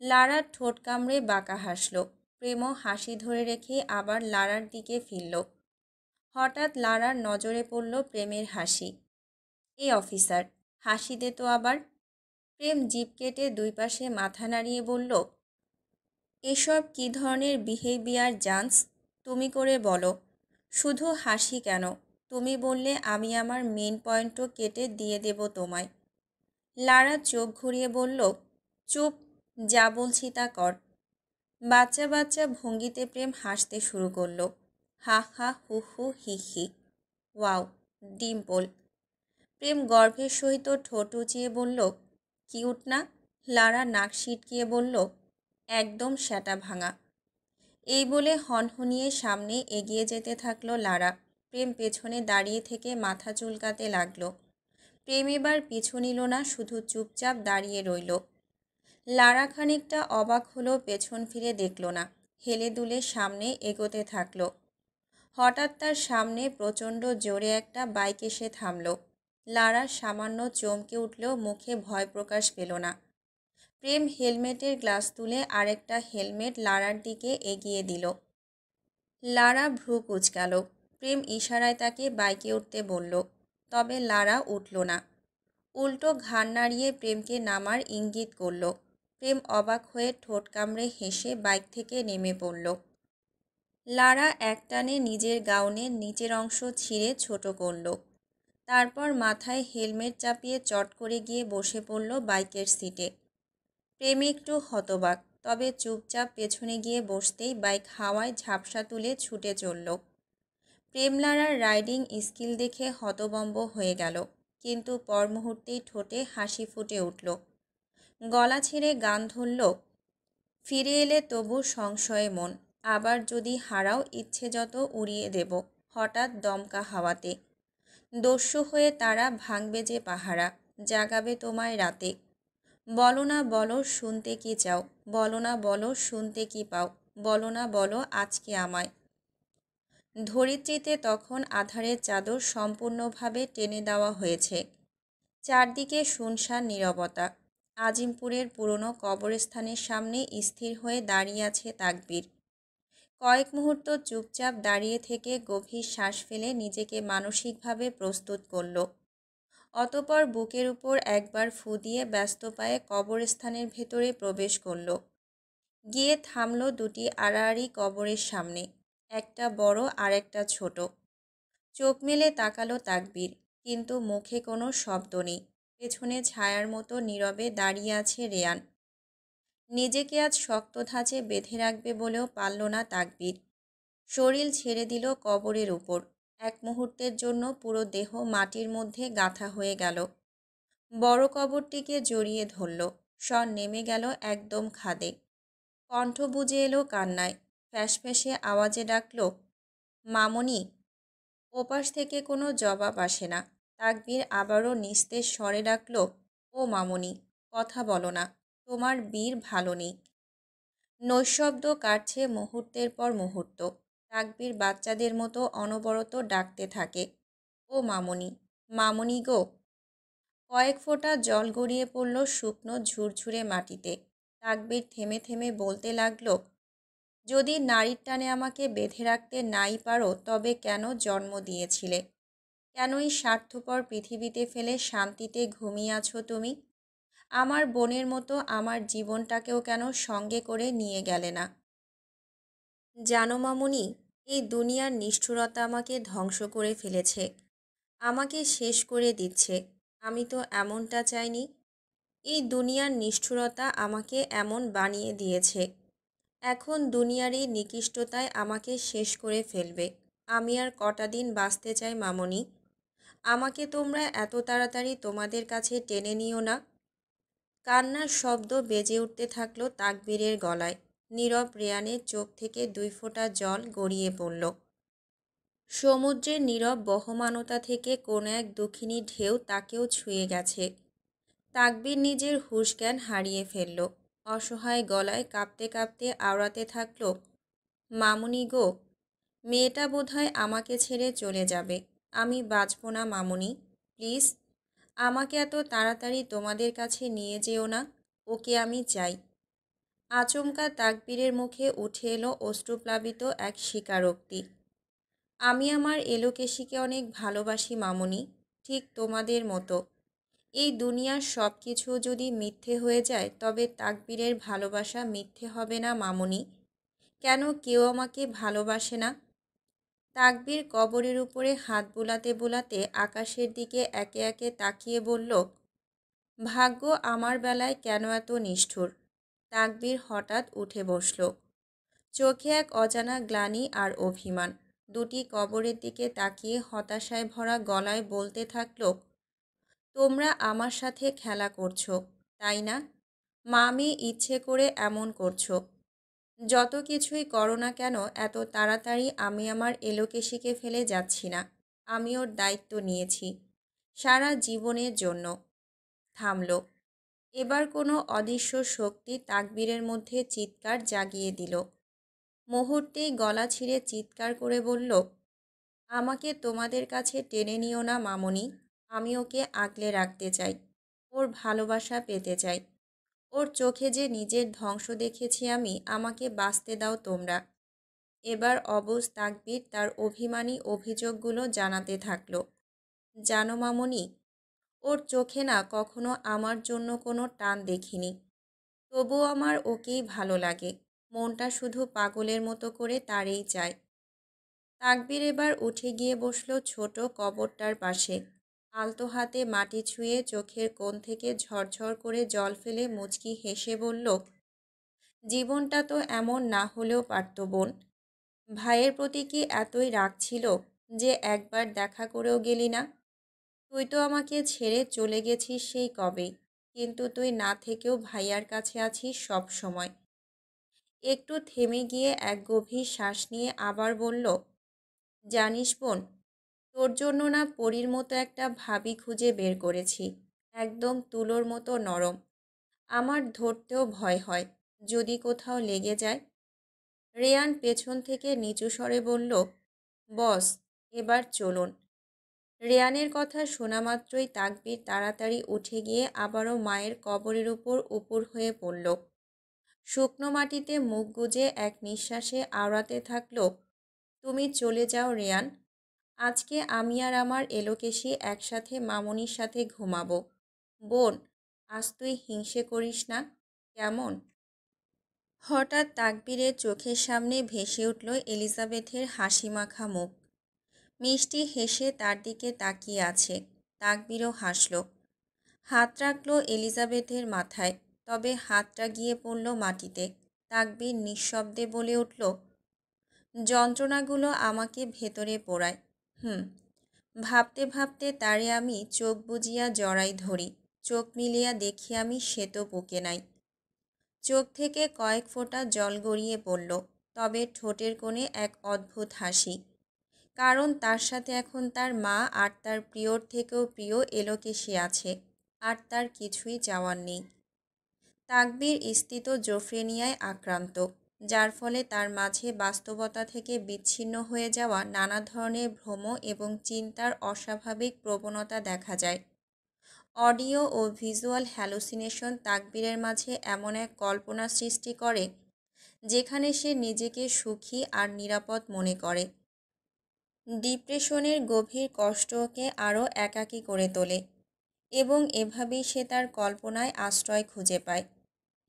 লারার ঠোঁট কামড়ে বাঁকা হাসল। প্রেমও হাসি ধরে রেখে আবার লারার দিকে ফিরল। হঠাৎ লারার নজরে পড়ল প্রেমের হাসি। এ অফিসার, হাসি দে তো আবার। প্রেম জিভ কেটে দুই পাশে মাথা নাড়িয়ে বলল, এসব কী ধরনের বিহেভিয়ার জান্স? তুমি করে বলো। শুধু হাসি কেন, তুমি বললে আমি আমার মেন পয়েন্টও কেটে দিয়ে দেব তোমায়। লারা চোখ ঘুরিয়ে বলল, চুপ, যা বলছি তা কর। বাচ্চা বাচ্চা ভঙ্গিতে প্রেম হাসতে শুরু করলো। হা হা হু হু হি হি। ওয়াও, ডিম্পল। প্রেম গর্ভের সহিত ঠোঁট উঁচিয়ে বলল, কিউট না? লারা নাক সিটকিয়ে বলল, একদম স্যাটা ভাঙা। এই বলে হনহনিয়ে সামনে এগিয়ে যেতে থাকলো লারা। প্রেম পেছনে দাঁড়িয়ে থেকে মাথা চুলকাতে লাগলো। প্রেম এবার পিছু নিল না, শুধু চুপচাপ দাঁড়িয়ে রইল। লারা খানিকটা অবাক হলো, পেছন ফিরে দেখল না। হেলে দুলে সামনে এগোতে থাকলো। হঠাৎ তার সামনে প্রচণ্ড জোরে একটা বাইক এসে থামল। লারা সামান্য চমকে উঠলেও মুখে ভয় প্রকাশ পেল না। প্রেম হেলমেটের গ্লাস তুলে আরেকটা হেলমেট লারার দিকে এগিয়ে দিল। লারা ভ্রু কুঁচকাল। প্রেম ইশারায় তাকে বাইকে উঠতে বলল, তবে লারা উঠল না। উল্টো ঘাড় নাড়িয়ে প্রেমকে নামার ইঙ্গিত করল। প্রেম অবাক হয়ে ঠোঁট কামড়ে হেসে বাইক থেকে নেমে পড়ল। লারা একটানে নিজের গাউনের নিচের অংশ ছিঁড়ে ছোট করল। তারপর মাথায় হেলমেট চাপিয়ে চট করে গিয়ে বসে পড়ল বাইকের সিটে। প্রেম একটু হতবাক, তবে চুপচাপ পেছনে গিয়ে বসতেই বাইক হাওয়ায় ঝাপসা তুলে ছুটে চলল। প্রেম লারার রাইডিং স্কিল দেখে হতবম্ব হয়ে গেল, কিন্তু পর মুহূর্তেই ঠোঁটে হাসি ফুটে উঠল। গলা ছেড়ে গান ধরল, ফিরে এলে তবু সংশয়ে মন, আবার যদি হারাও ইচ্ছে যত উড়িয়ে দেব হঠাৎ দমকা হাওয়াতে। দস্যু হয়ে তারা ভাঙবে যে পাহারা, জাগাবে তোমায় রাতে। বলো না বলো শুনতে কি চাও, বলো না বলো শুনতে কি পাও, বলো না বলো আজকে আমায়। ধরিত্রীতে তখন আধারের চাদর সম্পূর্ণভাবে টেনে দেওয়া হয়েছে। চারদিকে শুনশান নীরবতা। আজিমপুরের পুরনো কবরস্থানের সামনে স্থির হয়ে দাঁড়িয়ে আছে তাকবীর। কয়েক মুহূর্ত চুপচাপ দাঁড়িয়ে থেকে গভীর শ্বাস ফেলে নিজেকে মানসিকভাবে প্রস্তুত করল। অতপর বুকের উপর একবার ফু দিয়ে ব্যস্ত পায়ে কবরস্থানের ভেতরে প্রবেশ করল। গিয়ে থামল দুটি আড়াআড়ি কবরের সামনে, একটা বড় আর একটা ছোট। চোখ মেলে তাকালো তাকবীর, কিন্তু মুখে কোনো শব্দ নেই। পেছনে ছায়ার মতো নীরবে দাঁড়িয়ে আছে রেয়ান। নিজেকে আজ শক্ত ধাঁচে বেঁধে রাখবে বলেও পারল না তাকবীর। শরীর ছেড়ে দিল কবরের উপর। এক মুহূর্তের জন্য পুরো দেহ মাটির মধ্যে গাঁথা হয়ে গেল। বড় কবরটিকে জড়িয়ে ধরল। স্বর নেমে গেল একদম খাদে। কণ্ঠ বুজে এলো কান্নায়। ফ্যাঁসফ্যাঁসে আওয়াজে ডাকল, মামনি। ওপাশ থেকে কোনো জবাব আসে না। তাকবীর আবারও নিস্তেজ স্বরে ডাকল, ও মামনি, কথা বলো না, তোমার বীর ভালো নেই। নৈঃশব্দ কাটছে মুহূর্তের পর মুহূর্ত। তাকবীর বাচ্চাদের মতো অনবরত ডাকতে থাকে, ও মামনি, মামনি গো। কয়েক ফোঁটা জল গড়িয়ে পড়ল শুকনো ঝুরঝুরে মাটিতে। তাকবীর থেমে থেমে বলতে লাগলো, যদি নারীর টানে আমাকে বেঁধে রাখতে নাই পারো তবে কেন জন্ম দিয়েছিলে? কেন এই স্বার্থপর পৃথিবীতে ফেলে শান্তিতে ঘুমিয়ে আছো তুমি? আমার বোনের মতো আমার জীবনটাকেও কেন সঙ্গে করে নিয়ে গেলে না? জানো মামুনি, এই দুনিয়ার নিষ্ঠুরতা আমাকে ধ্বংস করে ফেলেছে, আমাকে শেষ করে দিচ্ছে। আমি তো এমনটা চাইনি। এই দুনিয়ার নিষ্ঠুরতা আমাকে এমন বানিয়ে দিয়েছে। এখন দুনিয়ার এই নিকৃষ্টতায় আমাকে শেষ করে ফেলবে। আমি আর কটা দিন বাঁচতে চাই মামনি। আমাকে তোমরা এত তাড়াতাড়ি তোমাদের কাছে টেনে নিও না। কান্নার শব্দ বেজে উঠতে থাকলো তাকবীরের গলায়। নীরব রেয়ানের চোখ থেকে 2 ফোঁটা জল গড়িয়ে পড়ল। সমুদ্রের নীরব বহমানতা থেকে কোনো এক দুঃখিনী ঢেউ তাকেও ছুঁয়ে গেছে। তাকবীর নিজের হুঁশজ্ঞান হারিয়ে ফেলল। অসহায় গলায় কাঁপতে কাঁপতে আওড়াতে থাকলো, মামুনি গো, মেয়েটা বোধহয় আমাকে ছেড়ে চলে যাবে। আমি বাঁচব না মামুনি, প্লিজ। আমাকে এত তাড়াতাড়ি তোমাদের কাছে নিয়ে যেও না। ওকে আমি চাই। আচমকা তাকবীরের মুখে উঠে এলো অশ্রুপ্লাবিত এক স্বীকারোক্তি। আমি আমার এলোকেশিকে অনেক ভালোবাসি মামুনি, ঠিক তোমাদের মতো। এই দুনিয়ার সব কিছু যদি মিথ্যে হয়ে যায় তবে তাকবীরের ভালোবাসা মিথ্যে হবে না মামুনি। কেন কেউ আমাকে ভালোবাসে না? তাকবীর কবরের উপরে হাত বুলাতে বুলাতে আকাশের দিকে একে একে তাকিয়ে বলল, ভাগ্য আমার বেলায় কেন এত নিষ্ঠুর? তাকবীর হঠাৎ উঠে বসল। চোখে এক অজানা গ্লানি আর অভিমান। দুটি কবরের দিকে তাকিয়ে হতাশায় ভরা গলায় বলতে থাকল, তোমরা আমার সাথে খেলা করছো, তাই না? মা মেয়ে ইচ্ছে করে এমন করছো। যত কিছুই করো না কেন এত তাড়াতাড়ি আমি আমার এলোকেশিকে ফেলে যাচ্ছি না। আমি ওর দায়িত্ব নিয়েছি সারা জীবনের জন্য। থামল। এবার কোনো অদৃশ্য শক্তি তাকবীরের মধ্যে চিৎকার জাগিয়ে দিল। মুহূর্তেই গলা ছিঁড়ে চিৎকার করে বলল, আমাকে তোমাদের কাছে টেনে নিও না মামনি। আমি ওকে আগলে রাখতে চাই, ওর ভালোবাসা পেতে চাই। ওর চোখে যে নিজের ধ্বংস দেখেছি আমি, আমাকে বাঁচতে দাও তোমরা। এবার অবুঝ তাকবীর তার অভিমানী অভিযোগগুলো জানাতে থাকল, জানো মামনি, ওর চোখে না কখনো আমার জন্য কোনো টান দেখিনি। তবুও আমার ওকেই ভালো লাগে। মনটা শুধু পাগলের মতো করে তারই চায়। তাকবীর এবার উঠে গিয়ে বসলো ছোট কবরটার পাশে। আলতো হাতে মাটি ছুঁয়ে চোখের কোণ থেকে ঝরঝর করে জল ফেলে মুচকি হেসে বলল, জীবনটা তো এমন না হলেও পারত বোন। ভাইয়ের প্রতি কি এতই রাগ ছিল যে একবার দেখা করেও গেলি না? তুই তো আমাকে ছেড়ে চলে গেছিস সেই কবেই, কিন্তু তুই না থেকেও ভাইয়ার কাছে আছিস সব সময়। একটু থেমে গিয়ে এক গভীর শ্বাস নিয়ে আবার বলল, জানিস বোন, তোর জন্য না পরীর মতো একটা ভাবি খুঁজে বের করেছি। একদম তুলোর মতো নরম। আমার ধরতেও ভয় হয় যদি কোথাও লেগে যায়। রেয়ান পেছন থেকে নিচু স্বরে বলল, বস, এবার চলুন। রেয়ানের কথা শোনা মাত্রই তাকবীর তাড়াতাড়ি উঠে গিয়ে আবারও মায়ের কবরের উপর উপুড় হয়ে পড়ল। শুকনো মাটিতে মুখ গুজে এক নিঃশ্বাসে আওড়াতে থাকল, তুমি চলে যাও রেয়ান। আজকে আমি আর আমার এলোকেশি একসাথে মামনির সাথে ঘুমাবো। বোন, আজ তুই হিংসে করিস না, কেমন? হঠাৎ তাকবীরের চোখের সামনে ভেসে উঠল এলিজাবেথের হাসিমাখা মুখ। মিষ্টি হেসে তার দিকে তাকিয়ে আছে। তাকবীরও হাসল। হাত রাখল এলিজাবেথের মাথায়, তবে হাতটা গিয়ে পড়ল মাটিতে। তাকবীর নিঃশব্দে বলে উঠল, যন্ত্রণাগুলো আমাকে ভেতরে পোড়ায়। ভাবতে ভাবতে তারে আমি চোখ বুজিয়া জড়াই ধরি। চোখ মিলিয়া দেখি আমি সে তো বুকে নাই। চোখ থেকে কয়েক ফোঁটা জল গড়িয়ে পড়ল। তবে ঠোঁটের কোণে এক অদ্ভুত হাসি। কারণ তার সাথে এখন তার মা আর তার প্রিয়র থেকেও প্রিয় এলোকেশি আছে, আর তার কিছুই চাওয়ার নেই। তাকবীর স্কিজোফ্রেনিয়ায় আক্রান্ত, যার ফলে তার মাঝে বাস্তবতা থেকে বিচ্ছিন্ন হয়ে যাওয়া নানা ধরনের ভ্রম এবং চিন্তার অস্বাভাবিক প্রবণতা দেখা যায়। অডিও ও ভিজুয়াল হ্যালুসিনেশন তাকবীরের মাঝে এমন এক কল্পনা সৃষ্টি করে যেখানে সে নিজেকে সুখী আর নিরাপদ মনে করে। ডিপ্রেশনের গভীর কষ্ট ওকে আরও একাকী করে তোলে এবং এভাবেই সে তার কল্পনায় আশ্রয় খুঁজে পায়।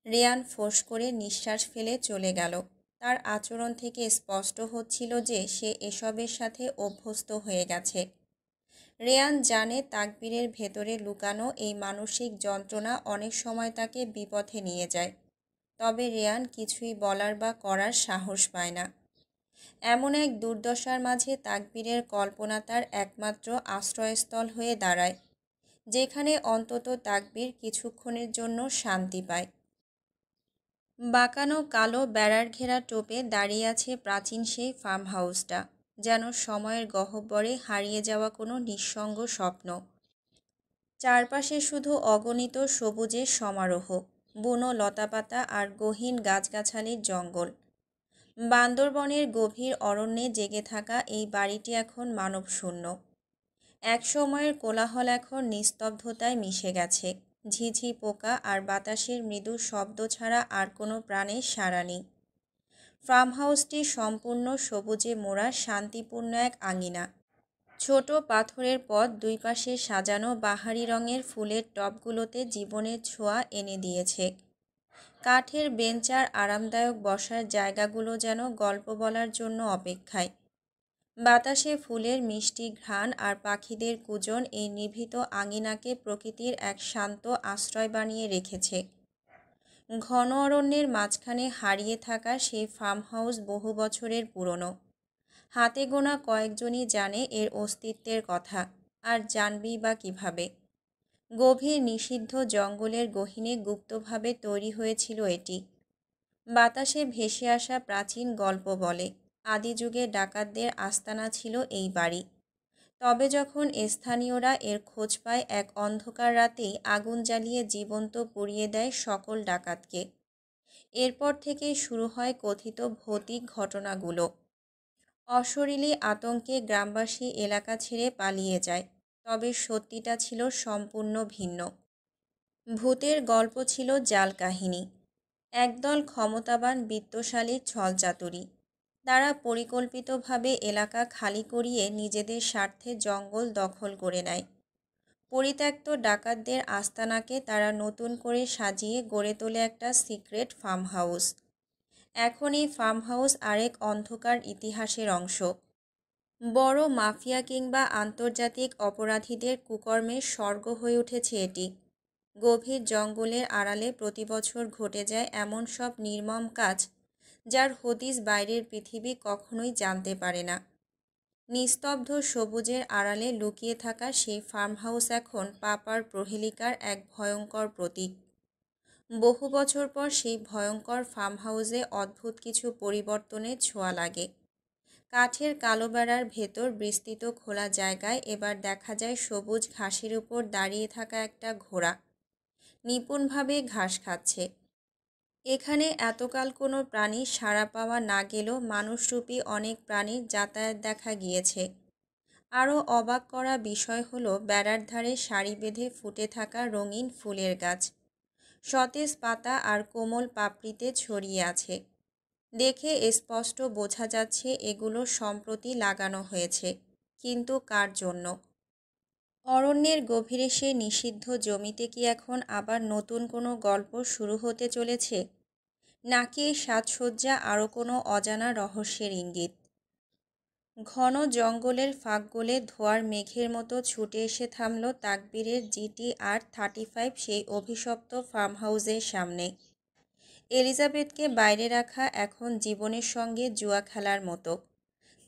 রেয়ান ফোঁস করে নিঃশ্বাস ফেলে চলে গেল। তার আচরণ থেকে স্পষ্ট হচ্ছিল যে সে এসবের সাথে অভ্যস্ত হয়ে গেছে। রেয়ান জানে তাকবীরের ভেতরে লুকানো এই মানসিক যন্ত্রণা অনেক সময় তাকে বিপথে নিয়ে যায়, তবে রেয়ান কিছুই বলার বা করার সাহস পায় না। এমন এক দুর্দশার মাঝে তাকবীরের কল্পনা তার একমাত্র আশ্রয়স্থল হয়ে দাঁড়ায়, যেখানে অন্তত তাকবীর কিছুক্ষণের জন্য শান্তি পায়। বাঁকানো কালো বেড়ার ঘেরা টোপে দাঁড়িয়ে আছে প্রাচীন সেই ফার্ম হাউসটা, যেন সময়ের গহ্বরে হারিয়ে যাওয়া কোনো নিঃসঙ্গ স্বপ্ন। চারপাশে শুধু অগণিত সবুজের সমারোহ, বুনো লতাপাতা আর গহীন গাছগাছালির জঙ্গল। বান্দরবনের গভীর অরণ্যে জেগে থাকা এই বাড়িটি এখন মানবশূন্য। এক সময়ের কোলাহল এখন নিস্তব্ধতায় মিশে গেছে। ঝিঝি পোকা আর বাতাসের মৃদু শব্দ ছাড়া আর কোনো প্রাণের সাড়া নেই। ফার্ম হাউসটি সম্পূর্ণ সবুজে মোড়া শান্তিপূর্ণ এক আঙিনা। ছোট পাথরের পথ দুই পাশে সাজানো বাহারি রঙের ফুলের টবগুলোতে জীবনের ছোঁয়া এনে দিয়েছে। কাঠের বেঞ্চ আর আরামদায়ক বসার জায়গাগুলো যেন গল্প বলার জন্য অপেক্ষায়। বাতাসে ফুলের মিষ্টি ঘ্রাণ আর পাখিদের কূজন এই নিভৃত আঙিনাকে প্রকৃতির এক শান্ত আশ্রয় বানিয়ে রেখেছে। ঘন অরণ্যের মাঝখানে হারিয়ে থাকা সেই ফার্ম হাউস বহু বছরের পুরনো। হাতে গোনা কয়েকজনই জানে এর অস্তিত্বের কথা, আর জানবেই বা কীভাবে। গভীর নিষিদ্ধ জঙ্গলের গহীনে গুপ্তভাবে তৈরি হয়েছিল এটি। বাতাসে ভেসে আসা প্রাচীন গল্প বলে আদি যুগে ডাকাতদের আস্তানা ছিল এই বাড়ি। তবে যখন স্থানীয়রা এর খোঁজ পায়, এক অন্ধকার রাতেই আগুন জ্বালিয়ে জীবন্ত পুড়িয়ে দেয় সকল ডাকাতকে। এরপর থেকেই শুরু হয় কথিত ভৌতিক ঘটনাগুলো। অশরীরী আতঙ্কে গ্রামবাসী এলাকা ছেড়ে পালিয়ে যায়, তবে সত্যিটা ছিল সম্পূর্ণ ভিন্ন। ভূতের গল্প ছিল জাল কাহিনী। একদল ক্ষমতাবান বিত্তশালী ছলচাতুরি, তারা পরিকল্পিতভাবে এলাকা খালি করিয়ে নিজেদের স্বার্থে জঙ্গল দখল করে নেয়। পরিত্যক্ত ডাকাতদের আস্তানাকে তারা নতুন করে সাজিয়ে গড়ে তোলে একটা সিক্রেট ফার্ম হাউস। এখন এই ফার্ম হাউস আরেক অন্ধকার ইতিহাসের অংশ। বড় মাফিয়া কিংবা আন্তর্জাতিক অপরাধীদের কুকর্মের স্বর্গ হয়ে উঠেছে এটি। গভীর জঙ্গলের আড়ালে প্রতিবছর ঘটে যায় এমন সব নির্মম কাজ যার হদিস বাইরের পৃথিবী কখনোই জানতে পারে না। নিস্তব্ধ সবুজের আড়ালে লুকিয়ে থাকা সেই ফার্ম হাউস এখন পাপার প্রহেলিকার এক ভয়ঙ্কর প্রতীক। বহু বছর পর সেই ভয়ঙ্কর ফার্ম হাউসে অদ্ভুত কিছু পরিবর্তনের ছোঁয়া লাগে। কাঠের কালো বেড়ার ভেতর বিস্তৃত খোলা জায়গায় এবার দেখা যায় সবুজ ঘাসের উপর দাঁড়িয়ে থাকা একটা ঘোড়া, নিপুণভাবে ঘাস খাচ্ছে। এখানে এতকাল কোনো প্রাণী সাড়া পাওয়া না গেলেও মানুষরূপী অনেক প্রাণীর যাতায়াত দেখা গিয়েছে। আরও অবাক করা বিষয় হলো বেড়ার ধারে সারি বেঁধে ফুটে থাকা রঙিন ফুলের গাছ, সতেজ পাতা আর কোমল পাপড়িতে ছড়িয়ে আছে। দেখে স্পষ্ট বোঝা যাচ্ছে এগুলো সম্প্রতি লাগানো হয়েছে, কিন্তু কার জন্য? অরণ্যের গভীরে সেই নিষিদ্ধ জমিতে কি এখন আবার নতুন কোনো গল্প শুরু হতে চলেছে, নাকি এই সাজসজ্জা আরও কোনো অজানা রহস্যের ইঙ্গিত? ঘন জঙ্গলের ফাঁক গলে ধোঁয়ার মেঘের মতো ছুটে এসে থামল তাকবীরের GTR-35 সেই অভিশপ্ত ফার্ম হাউসের সামনে। এলিজাবেথকে বাইরে রাখা এখন জীবনের সঙ্গে জুয়া খেলার মতো।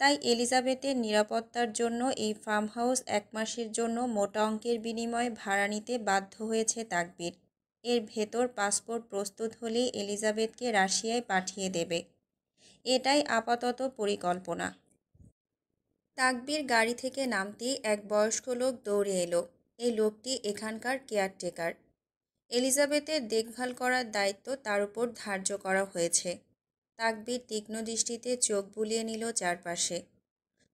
তাই এলিজাবেথের নিরাপত্তার জন্য এই ফার্ম হাউস 1 মাসের জন্য মোটা অঙ্কের বিনিময়ে ভাড়া নিতে বাধ্য হয়েছে তাকবীর। এর ভেতর পাসপোর্ট প্রস্তুত হলেই এলিজাবেথকে রাশিয়ায় পাঠিয়ে দেবে। এটাই আপাতত পরিকল্পনা। তাকবীর গাড়ি থেকে নামতেই এক বয়স্ক লোক দৌড়ে এলো। এই লোকটি এখানকার কেয়ারটেকার। এলিজাবেথের দেখভাল করার দায়িত্ব তার উপর ধার্য করা হয়েছে। তাকবীর তীক্ষ্ণ দৃষ্টিতে চোখ বুলিয়ে নিল চারপাশে।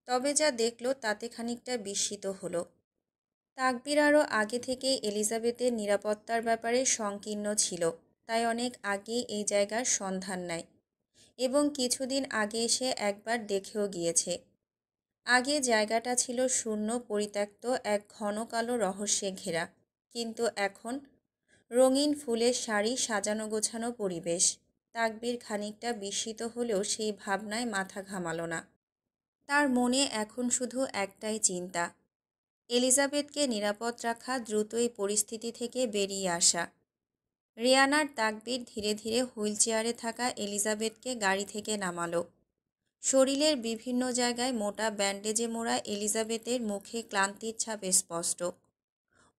তবে যা দেখল তাতে খানিকটা বিস্মিত হলো। তাকবীর আরও আগে থেকেই এলিজাবেথের নিরাপত্তার ব্যাপারে সংকীর্ণ ছিল, তাই অনেক আগেই এই জায়গার সন্ধান নেয় এবং কিছুদিন আগে এসে একবার দেখেও গিয়েছে। আগে জায়গাটা ছিল শূন্য, পরিত্যক্ত, এক ঘন কালো রহস্যে ঘেরা। কিন্তু এখন রঙিন ফুলের শাড়ি, সাজানো গোছানো পরিবেশ। তাকবীর খানিকটা বিস্মিত হলেও সেই ভাবনায় মাথা ঘামালো না। তার মনে এখন শুধু একটাই চিন্তা, এলিজাবেথকে নিরাপদ রাখা, দ্রুত এই পরিস্থিতি থেকে বেরিয়ে আসা। রিয়ানার তাকবীর ধীরে ধীরে হুইল চেয়ারে থাকা এলিজাবেথকে গাড়ি থেকে নামালো। শরীরের বিভিন্ন জায়গায় মোটা ব্যান্ডেজে মোড়া এলিজাবেথের মুখে ক্লান্তির ছাপ স্পষ্ট।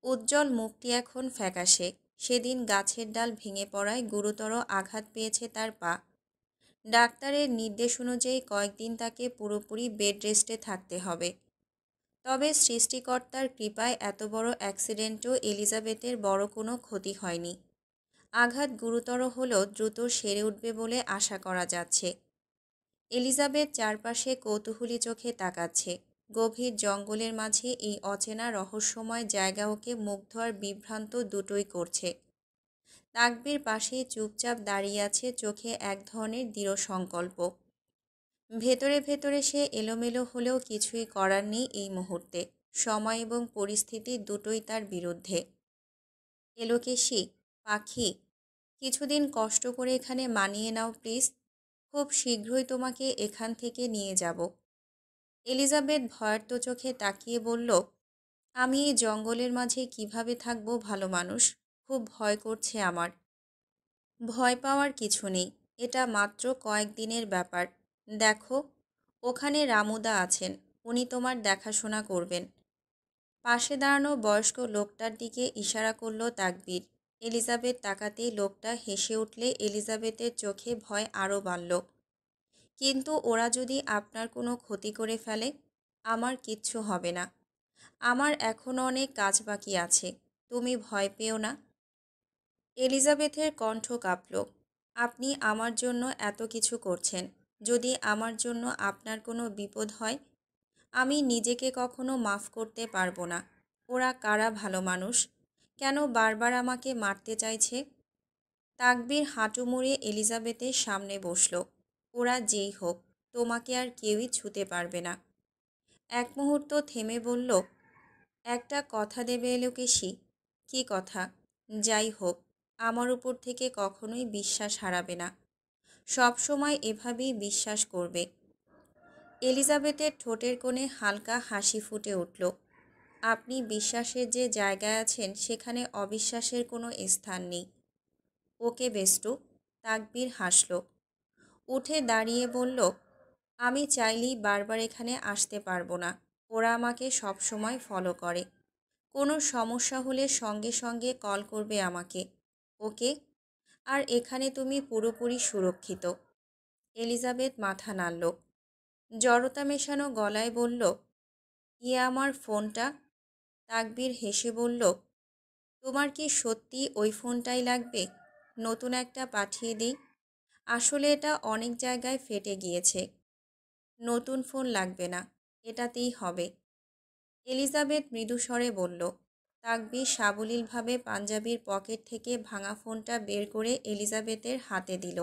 উজ্জ্বল মুখটি এখন ফ্যাকাশে। সেদিন গাছের ডাল ভেঙে পড়ায় গুরুতর আঘাত পেয়েছে তার পা। ডাক্তারের নির্দেশ অনুযায়ী কয়েকদিন তাকে পুরোপুরি বেড রেস্টে থাকতে হবে। তবে সৃষ্টিকর্তার কৃপায় এত বড় অ্যাক্সিডেন্টও এলিজাবেথের বড় কোনো ক্ষতি হয়নি। আঘাত গুরুতর হলেও দ্রুত সেরে উঠবে বলে আশা করা যাচ্ছে। এলিজাবেথ চারপাশে কৌতূহলী চোখে তাকাচ্ছে। গভীর জঙ্গলের মাঝে এই অচেনা রহস্যময় জায়গা ওকে মুগ্ধ আর বিভ্রান্ত দুটোই করছে। তাকবীর পাশেই চুপচাপ দাঁড়িয়ে আছে, চোখে এক ধরনের দৃঢ় সংকল্প। ভেতরে ভেতরে সে এলোমেলো হলেও কিছুই করার নেই এই মুহূর্তে। সময় এবং পরিস্থিতি দুটোই তার বিরুদ্ধে। এলোকেশী, পাখি, কিছুদিন কষ্ট করে এখানে মানিয়ে নাও প্লিজ। খুব শীঘ্রই তোমাকে এখান থেকে নিয়ে যাব। এলিজাবেথ ভয়ার্ত চোখে তাকিয়ে বলল, আমি এই জঙ্গলের মাঝে কিভাবে থাকবো ভালো মানুষ? খুব ভয় করছে আমার। ভয় পাওয়ার কিছু নেই, এটা মাত্র কয়েকদিনের ব্যাপার। দেখো, ওখানে রামুদা আছেন, উনি তোমার দেখাশোনা করবেন। পাশে দাঁড়ানো বয়স্ক লোকটার দিকে ইশারা করল তাকবীর। এলিজাবেথ তাকাতেই লোকটা হেসে উঠলে এলিজাবেথের চোখে ভয় আরও বাড়ল। কিন্তু ওরা যদি আপনার কোনো ক্ষতি করে ফেলে? আমার কিচ্ছু হবে না। আমার এখনও অনেক কাজ বাকি আছে, তুমি ভয় পেও না। এলিজাবেথের কণ্ঠ কাঁপল। আপনি আমার জন্য এত কিছু করছেন, যদি আমার জন্য আপনার কোনো বিপদ হয়? আমি নিজেকে কখনো মাফ করতে পারবো না। ওরা কারা ভালো মানুষ? কেন বারবার আমাকে মারতে চাইছে? তাকবীর হাঁটু মুড়ে এলিজাবেথের সামনে বসল। ওরা যেই হোক, তোমাকে আর কেউই ছুতে পারবে না। এক মুহূর্ত থেমে বলল, একটা কথা দেবে এলোকেশী? কী কথা? যাই হোক, আমার উপর থেকে কখনোই বিশ্বাস হারাবে না। সব সময় এভাবেই বিশ্বাস করবে। এলিজাবেথের ঠোঁটের কোণে হালকা হাসি ফুটে উঠল। আপনি বিশ্বাসের যে জায়গায় আছেন সেখানে অবিশ্বাসের কোনো স্থান নেই। ওকে বেস্টু। তাকবীর হাসল। উঠে দাঁড়িয়ে বলল, আমি চাইলেই বারবার এখানে আসতে পারবো না। ওরা আমাকে সব সময় ফলো করে। কোনো সমস্যা হলে সঙ্গে সঙ্গে কল করবে আমাকে, ওকে? আর এখানে তুমি পুরোপুরি সুরক্ষিত। এলিজাবেথ মাথা নাড়ল। জড়তা মেশানো গলায় বলল, আমার ফোনটা? তাকবীর হেসে বলল, তোমার কি সত্যি ওই ফোনটাই লাগবে? নতুন একটা পাঠিয়ে দিই। আসলে এটা অনেক জায়গায় ফেটে গিয়েছে। নতুন ফোন লাগবে না, এটাতেই হবে। এলিজাবেথ মৃদু স্বরে বলল। তাকবীর সাবলীলভাবে পাঞ্জাবির পকেট থেকে ভাঙা ফোনটা বের করে এলিজাবেথের হাতে দিল।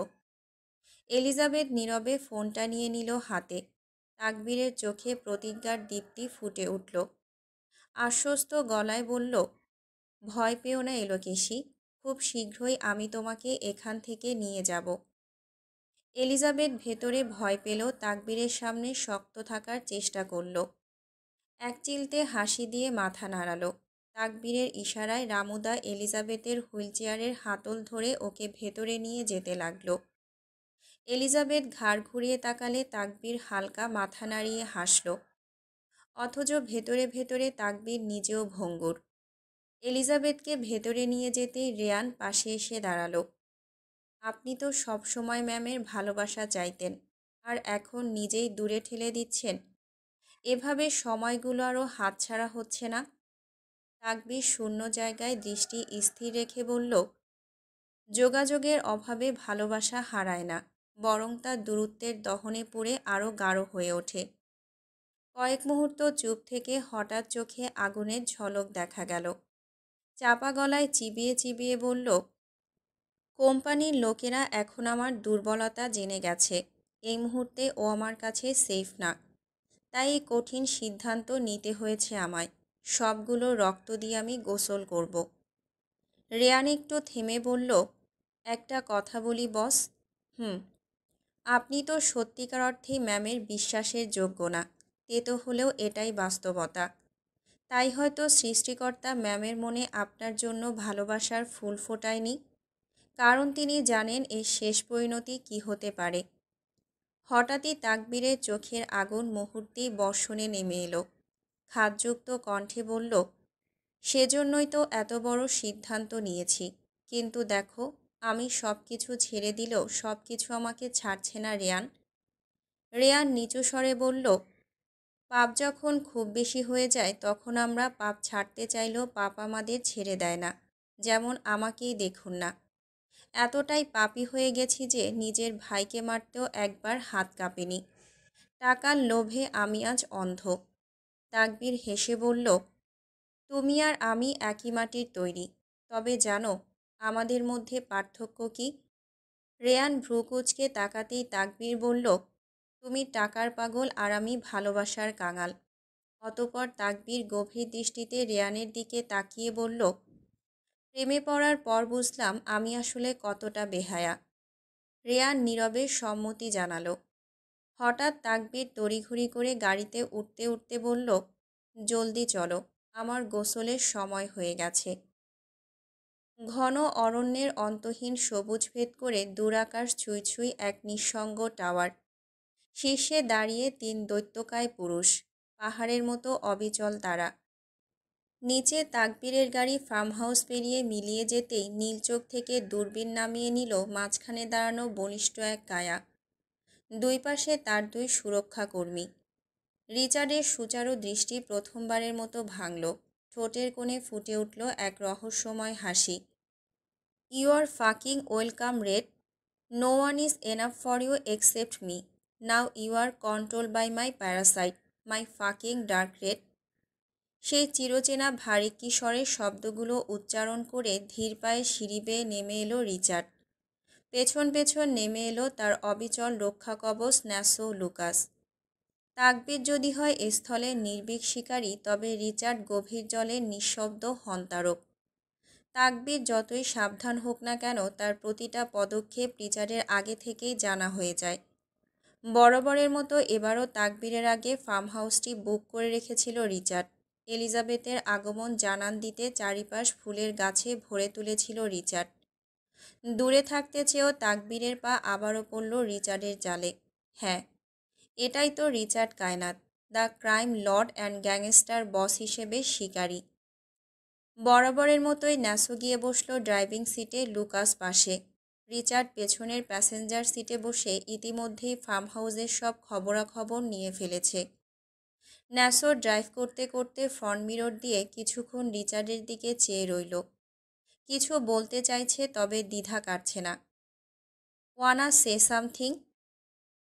এলিজাবেথ নীরবে ফোনটা নিয়ে নিল হাতে। তাকবীরের চোখে প্রতিজ্ঞার দীপ্তি ফুটে উঠল। আশ্বস্ত গলায় বলল, ভয় পেও না এলোকেশী, খুব শীঘ্রই আমি তোমাকে এখান থেকে নিয়ে যাব। এলিজাবেথ ভেতরে ভয় পেল, তাকবীরের সামনে শক্ত থাকার চেষ্টা করল। এক চিলতে হাসি দিয়ে মাথা নাড়াল। তাকবীরের ইশারায় রামুদা এলিজাবেথের হুইলচেয়ারের হাতল ধরে ওকে ভেতরে নিয়ে যেতে লাগল। এলিজাবেথ ঘাড় ঘুরিয়ে তাকালে তাকবীর হালকা মাথা নাড়িয়ে হাসল। অথচ ভেতরে ভেতরে তাকবীর নিজেও ভঙ্গুর। এলিজাবেথকে ভেতরে নিয়ে যেতেই রেয়ান পাশে এসে দাঁড়ালো। আপনি তো সব সময় ম্যামের ভালোবাসা চাইতেন, আর এখন নিজেই দূরে ঠেলে দিচ্ছেন। এভাবে সময়গুলো আরও হাতছাড়া হচ্ছে না? তাকবীর শূন্য জায়গায় দৃষ্টি স্থির রেখে বলল, যোগাযোগের অভাবে ভালোবাসা হারায় না, বরং তা দূরত্বের দহনে পুড়ে আরও গাঢ় হয়ে ওঠে। কয়েক মুহূর্ত চুপ থেকে হঠাৎ চোখে আগুনের ঝলক দেখা গেল। চাপা গলায় চিবিয়ে চিবিয়ে বলল, কোম্পানির লোকেরা এখন আমার দুর্বলতা জেনে গেছে। এই মুহূর্তে ও আমার কাছে সেফ না। তাই এই কঠিন সিদ্ধান্ত নিতে হয়েছে আমায়। সবগুলো রক্ত দিয়ে আমি গোসল করব। রেয়ান একটু থেমে বলল, একটা কথা বলি বস। হুম। আপনি তো সত্যিকার অর্থেই ম্যামের বিশ্বাসের যোগ্য না। তেতো হলেও এটাই বাস্তবতা। তাই হয়তো সৃষ্টিকর্তা ম্যামের মনে আপনার জন্য ভালোবাসার ফুল ফোটায়নি। কারণ তিনি জানেন এর শেষ পরিণতি কী হতে পারে। হঠাৎই তাকবীরের চোখের আগুন মুহূর্তেই বর্ষণে নেমে এলো। খাদযুক্ত কণ্ঠে বলল, সেজন্যই তো এত বড় সিদ্ধান্ত নিয়েছি। কিন্তু দেখো, আমি সব কিছু ছেড়ে দিলেও সব কিছু আমাকে ছাড়ছে না রেয়ান। রেয়ান নিচু স্বরে বলল, পাপ যখন খুব বেশি হয়ে যায় তখন আমরা পাপ ছাড়তে চাইলেও পাপ আমাদের ছেড়ে দেয় না। যেমন আমাকেই দেখুন না, এতটাই পাপী হয়ে গেছি যে নিজের ভাইকে মারতেও একবার হাত কাঁপেনি। টাকার লোভে আমি আজ অন্ধ। তাকবীর হেসে বলল, তুমি আর আমি একই মাটির তৈরি। তবে জানো আমাদের মধ্যে পার্থক্য কি? রেয়ান ভ্রুকুচকে তাকাতেই তাকবীর বলল, তুমি টাকার পাগল আর আমি ভালোবাসার কাঙাল। অতঃপর তাকবীর গভীর দৃষ্টিতে রেয়ানের দিকে তাকিয়ে বলল, প্রেমে পড়ার পর বুঝলাম আমি আসলে কতটা বেহায়া। রেয়ান নীরবে সম্মতি জানালো। হঠাৎ তাকবীর তড়িঘড়ি করে গাড়িতে উঠতে উঠতে বলল, জলদি চলো, আমার গোসলের সময় হয়ে গেছে। ঘন অরণ্যের অন্তহীন সবুজ ভেদ করে দূরাকাশ ছুঁই ছুঁই এক নিঃসঙ্গ টাওয়ার। শীর্ষে দাঁড়িয়ে 3 দৈত্যকায় পুরুষ, পাহাড়ের মতো অবিচল তারা। নিচে তাকবীরের গাড়ি ফার্ম হাউস পেরিয়ে মিলিয়ে যেতেই নীল চোখ থেকে দূরবীন নামিয়ে নিল মাঝখানে দাঁড়ানো বলিষ্ঠ এক কায়া। দুই পাশে তার 2 সুরক্ষাকর্মী। রিচার্ডের সুচারু দৃষ্টি প্রথমবারের মতো ভাঙল। ঠোঁটের কোণে ফুটে উঠল এক রহস্যময় হাসি। You are fucking welcome Red. No one is enough for you except me. Now you are control by my parasite, my fucking dark red. সেই চিরচেনা ভারিক্কি স্বরের শব্দগুলো উচ্চারণ করে ধীর পায়ে সিঁড়ি বেয়ে নেমে এলো রিচার্ড। পেছন পেছন নেমে এলো তার অবিচল রক্ষাকবচ ন্যাসো লুকাস। তাকবীর যদি হয় স্থলে নির্ভীক শিকারী, তবে রিচার্ড গভীর জলে নিঃশব্দ হন্তারক। তাকবীর যতই সাবধান হোক না কেন, তার প্রতিটা পদক্ষেপ রিচার্ডের আগে থেকেই জানা হয়ে যায়। বরাবরের মতো এবারও তাকবীরের আগে ফার্ম হাউসটি বুক করে রেখেছিল রিচার্ড। এলিজাবেথের আগমন জানান দিতে চারিপাশ ফুলের গাছে ভরে তুলেছিল রিচার্ড। দূরে থাকতে চেয়েও তাকবীরের পা আবারও পড়ল রিচার্ডের জালে। হ্যাঁ, এটাই তো Richard Kainat, the crime lord and gangster boss হিসেবে শিকারী। বরাবরের মতোই ন্যাসো গিয়ে বসল ড্রাইভিং সিটে লুকাস পাশে। রিচার্ড পেছনের প্যাসেঞ্জার সিটে বসে ইতিমধ্যেই ফার্ম হাউসের সব খবরাখবর নিয়ে ফেলেছে। ন্যাসো ড্রাইভ করতে করতে ফ্রন্ট মিরর দিয়ে কিছুক্ষণ রিচার্ডের দিকে চেয়ে রইল। কিছু বলতে চাইছে, তবে দ্বিধা কাটছে না। ওয়ানা সে সামথিং?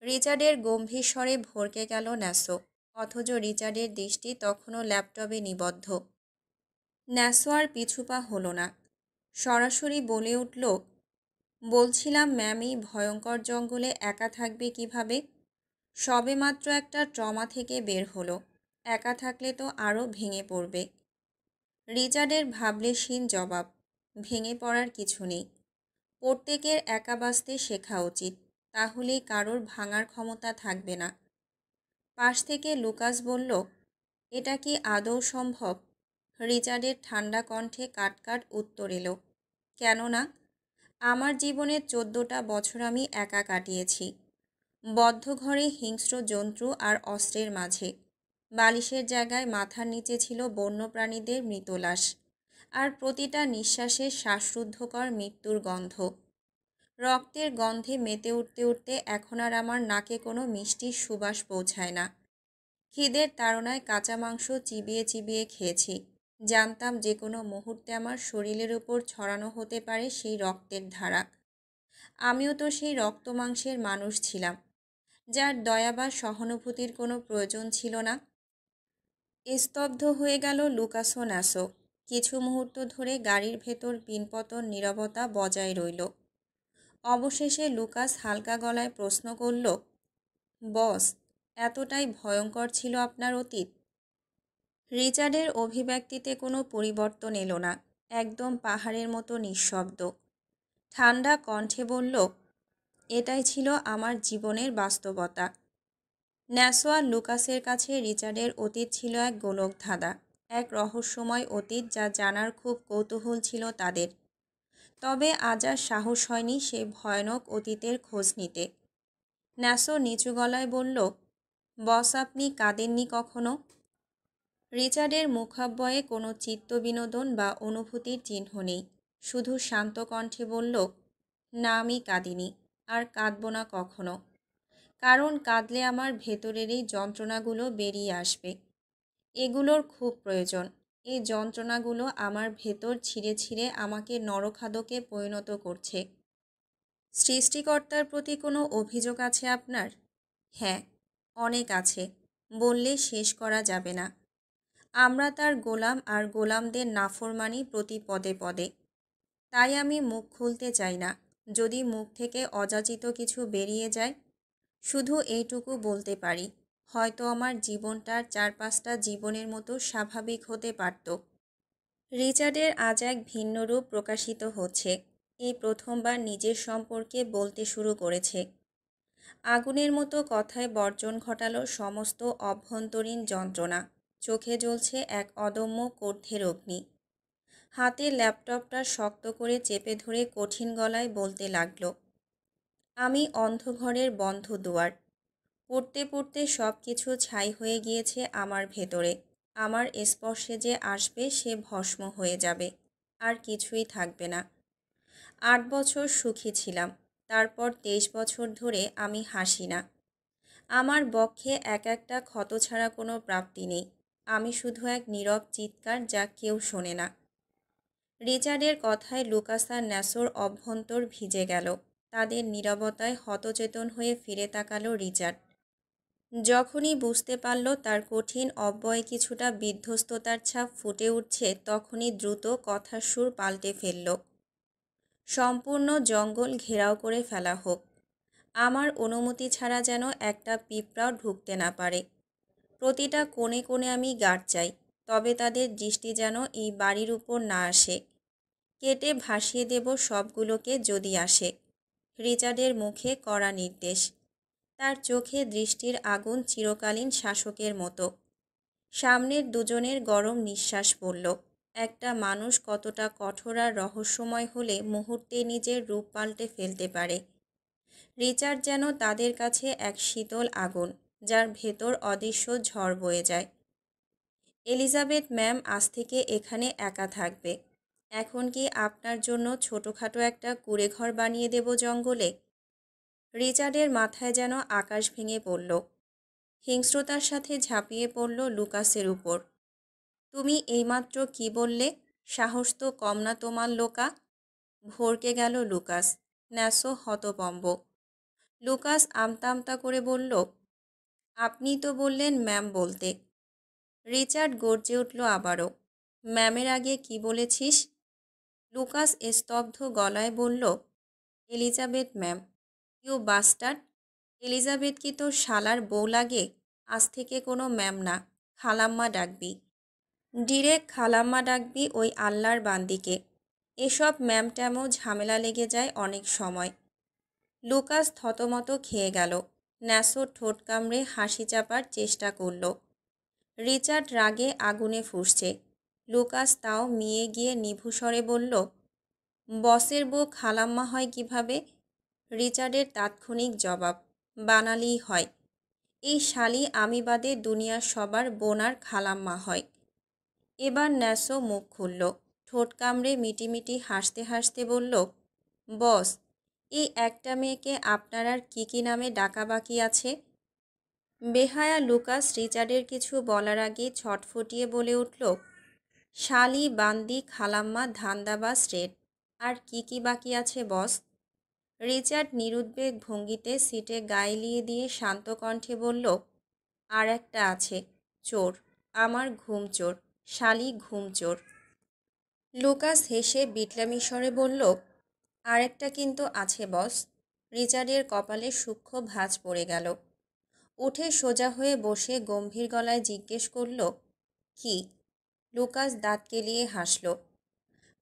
রিচার্ডের গম্ভীর স্বরে ভড়কে গেল ন্যাসো, অথচ রিচার্ডের দৃষ্টি তখনও ল্যাপটপে নিবদ্ধ। ন্যাসো আর পিছুপা হলো না, সরাসরি বলে উঠল, বলছিলাম ম্যাম এই ভয়ঙ্কর জঙ্গলে একা থাকবে কিভাবে? সবেমাত্র একটা ট্রমা থেকে বের হলো, একা থাকলে তো আরও ভেঙে পড়বে। রিচার্ডের ভাবলেশহীন জবাব, ভেঙে পড়ার কিছু নেই। প্রত্যেকের একা বাঁচতে শেখা উচিত, তাহলেই কারোর ভাঙার ক্ষমতা থাকবে না। পাশ থেকে লুকাস বলল, এটা কি আদৌ সম্ভব? রিচার্ডের ঠান্ডা কণ্ঠে কাটকাট উত্তর এলো, কেন না? আমার জীবনের 14টা বছর আমি একা কাটিয়েছি, বদ্ধ ঘরে হিংস্র জন্তু আর অস্ত্রের মাঝে। বালিশের জায়গায় মাথার নিচে ছিল বন্যপ্রাণীদের মৃতলাশ, আর প্রতিটা নিঃশ্বাসে শ্বাসরুদ্ধকর মৃত্যুর গন্ধ। রক্তের গন্ধে মেতে উঠতে উঠতে এখন আর আমার নাকে কোনো মিষ্টির সুবাস পৌঁছায় না। খিদের তাড়নায় কাঁচা মাংস চিবিয়ে চিবিয়ে খেয়েছি। জানতাম যে কোনো মুহূর্তে আমার শরীরের উপর ছড়ানো হতে পারে সেই রক্তের ধারা। আমিও তো সেই রক্ত মাংসের মানুষ ছিলাম, যার দয়া বা সহানুভূতির কোনো প্রয়োজন ছিল না। স্তব্ধ হয়ে গেল লুকাসো ন্যাসো। কিছু মুহূর্ত ধরে গাড়ির ভেতর পিনপতন নীরবতা বজায় রইল। অবশেষে লুকাস হালকা গলায় প্রশ্ন করল, বস, এতটাই ভয়ঙ্কর ছিল আপনার অতীত? রিচার্ডের অভিব্যক্তিতে কোনো পরিবর্তন এলো না। একদম পাহাড়ের মতো নিঃশব্দ। ঠান্ডা কণ্ঠে বলল, এটাই ছিল আমার জীবনের বাস্তবতা। ন্যাসো আর লুকাসের কাছে রিচার্ডের অতীত ছিল এক গোলকধাঁধা, এক রহস্যময় অতীত যা জানার খুব কৌতূহল ছিল তাদের। তবে আজ আর সাহস হয়নি সেই ভয়ানক অতীতের খোঁজ নিতে। ন্যাসো নিচু গলায় বলল, বস, আপনি কাঁদেননি কখনো? রিচার্ডের মুখাবয়বে কোনো চিত্তবিনোদন বা অনুভূতির চিহ্ন নেই। শুধু শান্ত কণ্ঠে বলল, না, আমি কাঁদিনি, আর কাঁদব না কখনো। কারণ কাঁদলে আমার ভেতরের এই যন্ত্রণাগুলো বেরিয়ে আসবে। এগুলোর খুব প্রয়োজন। এই যন্ত্রণাগুলো আমার ভেতর ছিঁড়ে ছিঁড়ে আমাকে নরখাদকে পরিণত করছে। সৃষ্টিকর্তার প্রতি কোনো অভিযোগ আছে আপনার? হ্যাঁ, অনেক আছে, বললে শেষ করা যাবে না। আমরা তার গোলাম, আর গোলামদের নাফরমানি প্রতি পদে পদে। তাই আমি মুখ খুলতে চাই না। যদি মুখ থেকে অযাচিত কিছু বেরিয়ে যায়, শুধু এইটুকু বলতে পারি, হয়তো আমার জীবনটার 4-5টা জীবনের মতো স্বাভাবিক হতে পারত। রিচার্ডের আজ এক ভিন্ন রূপ প্রকাশিত হচ্ছে। এই প্রথমবার নিজের সম্পর্কে বলতে শুরু করেছে। আগুনের মতো কথায় বর্জন ঘটালো সমস্ত অভ্যন্তরীণ যন্ত্রণা। চোখে জ্বলছে এক অদম্য ক্রোধের অগ্নি। হাতের ল্যাপটপটা শক্ত করে চেপে ধরে কঠিন গলায় বলতে লাগলো, আমি অন্ধঘরের বন্ধ দুয়ার। পড়তে পড়তে সব কিছু ছাই হয়ে গিয়েছে আমার ভেতরে। আমার স্পর্শে যে আসবে সে ভস্ম হয়ে যাবে, আর কিছুই থাকবে না। 8 বছর সুখী ছিলাম, তারপর 23 বছর ধরে আমি হাসি না। আমার বক্ষে এক একটা ক্ষত ছাড়া কোনো প্রাপ্তি নেই। আমি শুধু এক নীরব চিৎকার যা কেউ শোনে না। রিচার্ডের কথায় লুকাস আর ন্যাসোর অভ্যন্তর ভিজে গেল। তাদের নীরবতায় হতচেতন হয়ে ফিরে তাকালো রিচার্ড। যখনই বুঝতে পারল তার কঠিন অব্যয়ে কিছুটা বিধ্বস্ততার ছাপ ফুটে উঠছে, তখনই দ্রুত কথার সুর পাল্টে ফেলল, সম্পূর্ণ জঙ্গল ঘেরাও করে ফেলা হোক। আমার অনুমতি ছাড়া যেন একটা পিঁপড়াও ঢুকতে না পারে। প্রতিটা কোণে কোণে আমি গার্ড চাই, তবে তাদের দৃষ্টি যেন এই বাড়ির উপর না আসে। কেটে ভাসিয়ে দেব সবগুলোকে যদি আসে। রিচার্ডের মুখে কড়া নির্দেশ। তার চোখে দৃষ্টির আগুন চিরকালীন শাসকের মতো। সামনের দুজনের গরম নিঃশ্বাস পড়ল। একটা মানুষ কতটা কঠোর আর রহস্যময় হলে মুহূর্তে নিজের রূপ পাল্টে ফেলতে পারে। রিচার্ড যেন তাদের কাছে এক শীতল আগুন, যার ভেতর অদৃশ্য ঝড় বয়ে যায়। এলিজাবেথ ম্যাম আজ থেকে এখানে একা থাকবে। এখন কি আপনার জন্য ছোটোখাটো একটা কুঁড়েঘর বানিয়ে দেব জঙ্গলে? রিচার্ডের মাথায় যেন আকাশ ভেঙে পড়ল। হিংস্রতার সাথে ঝাঁপিয়ে পড়ল লুকাসের উপর। তুমি এইমাত্র কি বললে? সাহস তো কম না তোমার, লোকা। ভড়কে গেল লুকাস। ন্যাসো হতবম্ব। লুকাস আমতা আমতা করে বলল, আপনি তো বললেন ম্যাম বলতে। রিচার্ড গর্জে উঠল আবারও, ম্যামের আগে কি বলেছিস? লুকাস স্তব্ধ গলায় বলল, Elizabeth ma'am. You bastard! Elizabeth কি তোর শালার বউ লাগে? আজ থেকে কোনো ম্যাম না, খালাম্মা ডাকবি। ডিরেক্ট খালাম্মা ডাকবি ওই আল্লাহর বান্দিকে। এসব ম্যাম ট্যামও ঝামেলা লেগে যায় অনেক সময়। লুকাস থতমত খেয়ে গেল। ন্যাসো ঠোঁট কামড়ে হাসি চাপার চেষ্টা করল। রিচার্ড রাগে আগুনে ফুঁসছে। লুকাস তাও মিয়ে গিয়ে নিভু স্বরে বলল, বসের বউ খালাম্মা হয় কিভাবে? রিচার্ডের তাৎক্ষণিক জবাব, বানালেই হয়। এই শালি আমি বাদে দুনিয়ার সবার বোনার খালাম্মা হয়। এবার ন্যাসো মুখ খুলল। ঠোঁট কামড়ে মিটিমিটি হাসতে হাসতে বলল, বস, এই একটা মেয়েকে আপনার আর কি নামে ডাকা বাকি আছে? বেহায়া লুকাস রিচার্ডের কিছু বলার আগেই ছটফটিয়ে বলে উঠল, শালি, বান্দি, খালাম্মা, ধান্দাবাজ, রেড। আর কি বাকি আছে বস? রিচার্ড নিরুদ্বেগ ভঙ্গিতে সিটে গায়ে এলিয়ে দিয়ে শান্ত কণ্ঠে বলল, আর একটা আছে, চোর। আমার ঘুম চোর, শালি ঘুম চোর। লুকাস হেসে বিটলামি স্বরে বলল, আর একটা কিন্তু আছে বস। রিচার্ডের কপালে সূক্ষ্ম ভাঁজ পড়ে গেল। উঠে সোজা হয়ে বসে গম্ভীর গলায় জিজ্ঞেস করল, কি? লুকাস দাঁত কেলিয়ে হাসল।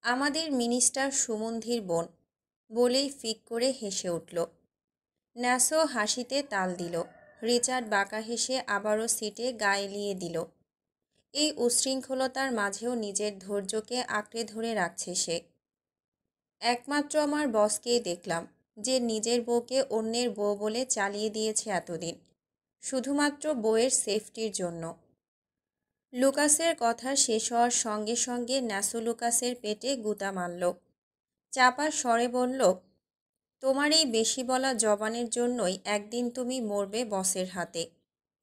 আমাদের মিনিস্টার সুমন্ধির বোন। বলেই ফিক করে হেসে উঠল। ন্যাসো হাসিতে তাল দিল। রিচার্ড বাঁকা হেসে আবারও সিটে গায়ে এলিয়ে দিল। এই উচ্ছৃঙ্খলতার মাঝেও নিজের ধৈর্যকে আঁকড়ে ধরে রাখছে সে। একমাত্র আমার বসকেই দেখলাম, যে নিজের বউকে অন্যের বউ বলে চালিয়ে দিয়েছে এতদিন, শুধুমাত্র বউয়ের সেফটির জন্য। লুকাসের কথা শেষ হওয়ার সঙ্গে সঙ্গে ন্যাসো লুকাসের পেটে গুঁতা মারল। চাপা স্বরে বলল, তোমার এই বেশি বলা জবানের জন্যই একদিন তুমি মরবে বসের হাতে।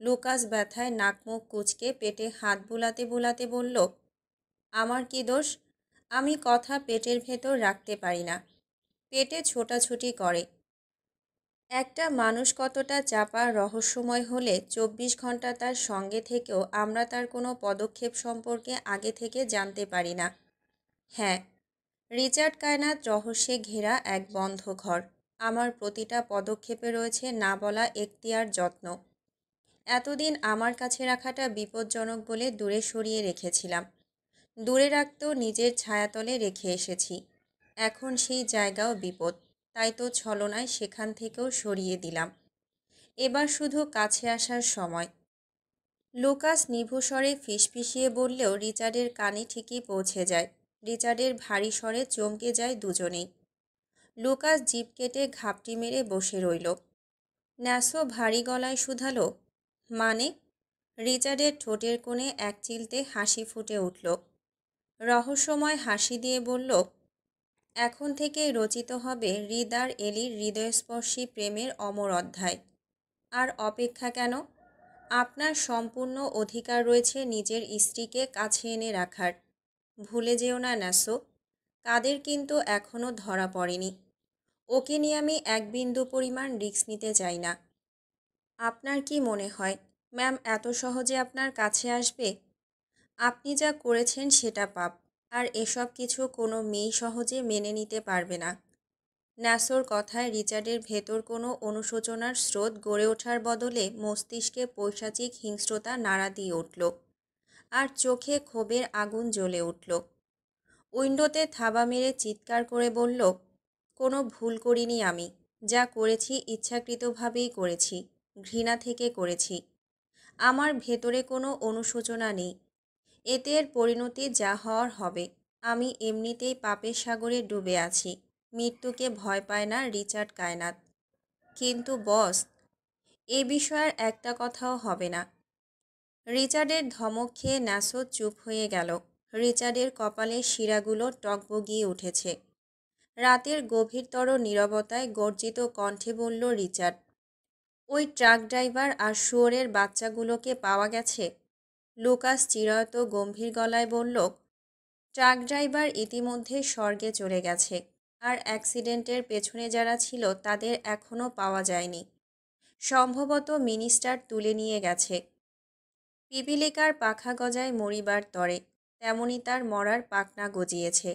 লুকাস ব্যথায় নাক মুখ কুঁচকে পেটে হাত বুলাতে বুলাতে বলল, আমার কি দোষ? আমি কথা পেটের ভেতর রাখতে পারি না, পেটে ছোটাছুটি করে। একটা মানুষ কতটা চাপা রহস্যময় হলে ২৪ ঘন্টা তার সঙ্গে থেকেও আমরা তার কোনো পদক্ষেপ সম্পর্কে আগে থেকে জানতে পারি না। হ্যাঁ, রিচার্ড কায়নাত রহস্যে ঘেরা এক বন্ধ ঘর। আমার প্রতিটা পদক্ষেপে রয়েছে না বলা এখতিয়ার যত্ন। এতদিন আমার কাছে রাখাটা বিপজ্জনক বলে দূরে সরিয়ে রেখেছিলাম। দূরে রাখতেও নিজের ছায়াতলে রেখে এসেছি। এখন সেই জায়গাও বিপদ, তাই তো ছলনায় সেখান থেকেও সরিয়ে দিলাম। এবার শুধু কাছে আসার সময়। লুকাস নিভুস্বরে ফিসফিসিয়ে বললেও রিচার্ডের কানে ঠিকই পৌঁছে যায়। রিচার্ডের ভারী স্বরে চমকে যায় দুজনেই। লুকাস জিভ কেটে ঘাপটি মেরে বসে রইল। ন্যাসো ভারী গলায় শুধালো, মানে? রিচার্ডের ঠোঁটের কোণে এক চিলতে হাসি ফুটে উঠল। রহস্যময় হাসি দিয়ে বলল, এখন থেকেই রচিত হবে হৃদ আর এলির হৃদয়স্পর্শী প্রেমের অমর অধ্যায়। আর অপেক্ষা কেন? আপনার সম্পূর্ণ অধিকার রয়েছে নিজের স্ত্রীকে কাছে এনে রাখার। ভুলে যেও না ন্যাসো, কাদের কিন্তু এখনও ধরা পড়েনি। ওকে নিয়ে আমি এক বিন্দু পরিমাণ রিস্ক নিতে চাই না। আপনার কি মনে হয় ম্যাম এত সহজে আপনার কাছে আসবে? আপনি যা করেছেন সেটা পাপ, আর এসব কিছু কোনো মেয়ে সহজে মেনে নিতে পারবে না। ন্যাসোর কথায় রিচার্ডের ভেতর কোনো অনুশোচনার স্রোত গড়ে ওঠার বদলে মস্তিষ্কে পৈশাচিক হিংস্রতা নাড়া দিয়ে উঠল, আর চোখে ক্ষোভের আগুন জ্বলে উঠল। উইন্ডোতে থাবা মেরে চিৎকার করে বলল, কোনো ভুল করিনি আমি। যা করেছি ইচ্ছাকৃতভাবেই করেছি, ঘৃণা থেকে করেছি। আমার ভেতরে কোনো অনুশোচনা নেই। এতে এর পরিণতি যা হওয়ার হবে। আমি এমনিতেই পাপের সাগরে ডুবে আছি। মৃত্যুকে ভয় পায় না রিচার্ড কায়নাত। কিন্তু বস, এ বিষয়ের একটা কথাও হবে না। রিচার্ডের ধমক খেয়ে ন্যাসো চুপ হয়ে গেল। রিচার্ডের কপালে শিরাগুলো টগবগিয়ে উঠেছে। রাতের গভীরতর নীরবতায় গর্জিত কণ্ঠে বলল রিচার্ড, ওই ট্রাক ড্রাইভার আর শুয়োরের বাচ্চাগুলোকে পাওয়া গেছে? লুকাস চিরায়ত গম্ভীর গলায় বলল, ট্রাক ড্রাইভার ইতিমধ্যে স্বর্গে চলে গেছে, আর অ্যাক্সিডেন্টের পেছনে যারা ছিল তাদের এখনও পাওয়া যায়নি। সম্ভবত মিনিস্টার তুলে নিয়ে গেছে। পিপিলিকার পাখা গজায় মরিবার তরে, তেমনি তার মরার পাখনা গজিয়েছে।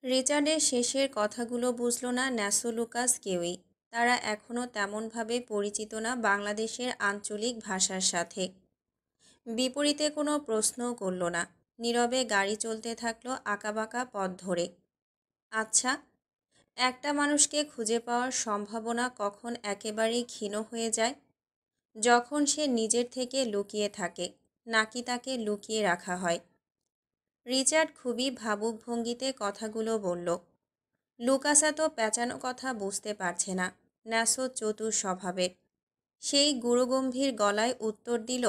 রিচার্ডের শেষের কথাগুলো বুঝল না ন্যাসো লুকাস কেউই। তারা এখনও তেমনভাবে পরিচিত না বাংলাদেশের আঞ্চলিক ভাষার সাথে। বিপরীতে কোনো প্রশ্নও করল না। নীরবে গাড়ি চলতে থাকলো আঁকাবাঁকা পথ ধরে। আচ্ছা, একটা মানুষকে খুঁজে পাওয়ার সম্ভাবনা কখন একেবারেই ক্ষীণ হয়ে যায়? যখন সে নিজের থেকে লুকিয়ে থাকে, নাকি তাকে লুকিয়ে রাখা হয়? রিচার্ড খুবই ভাবুক ভঙ্গিতে কথাগুলো বলল। লুকাস এত পেঁচানো কথা বুঝতে পারছে না। ন্যাসো চতুর স্বভাবের। সেই গুরুগম্ভীর গলায় উত্তর দিল,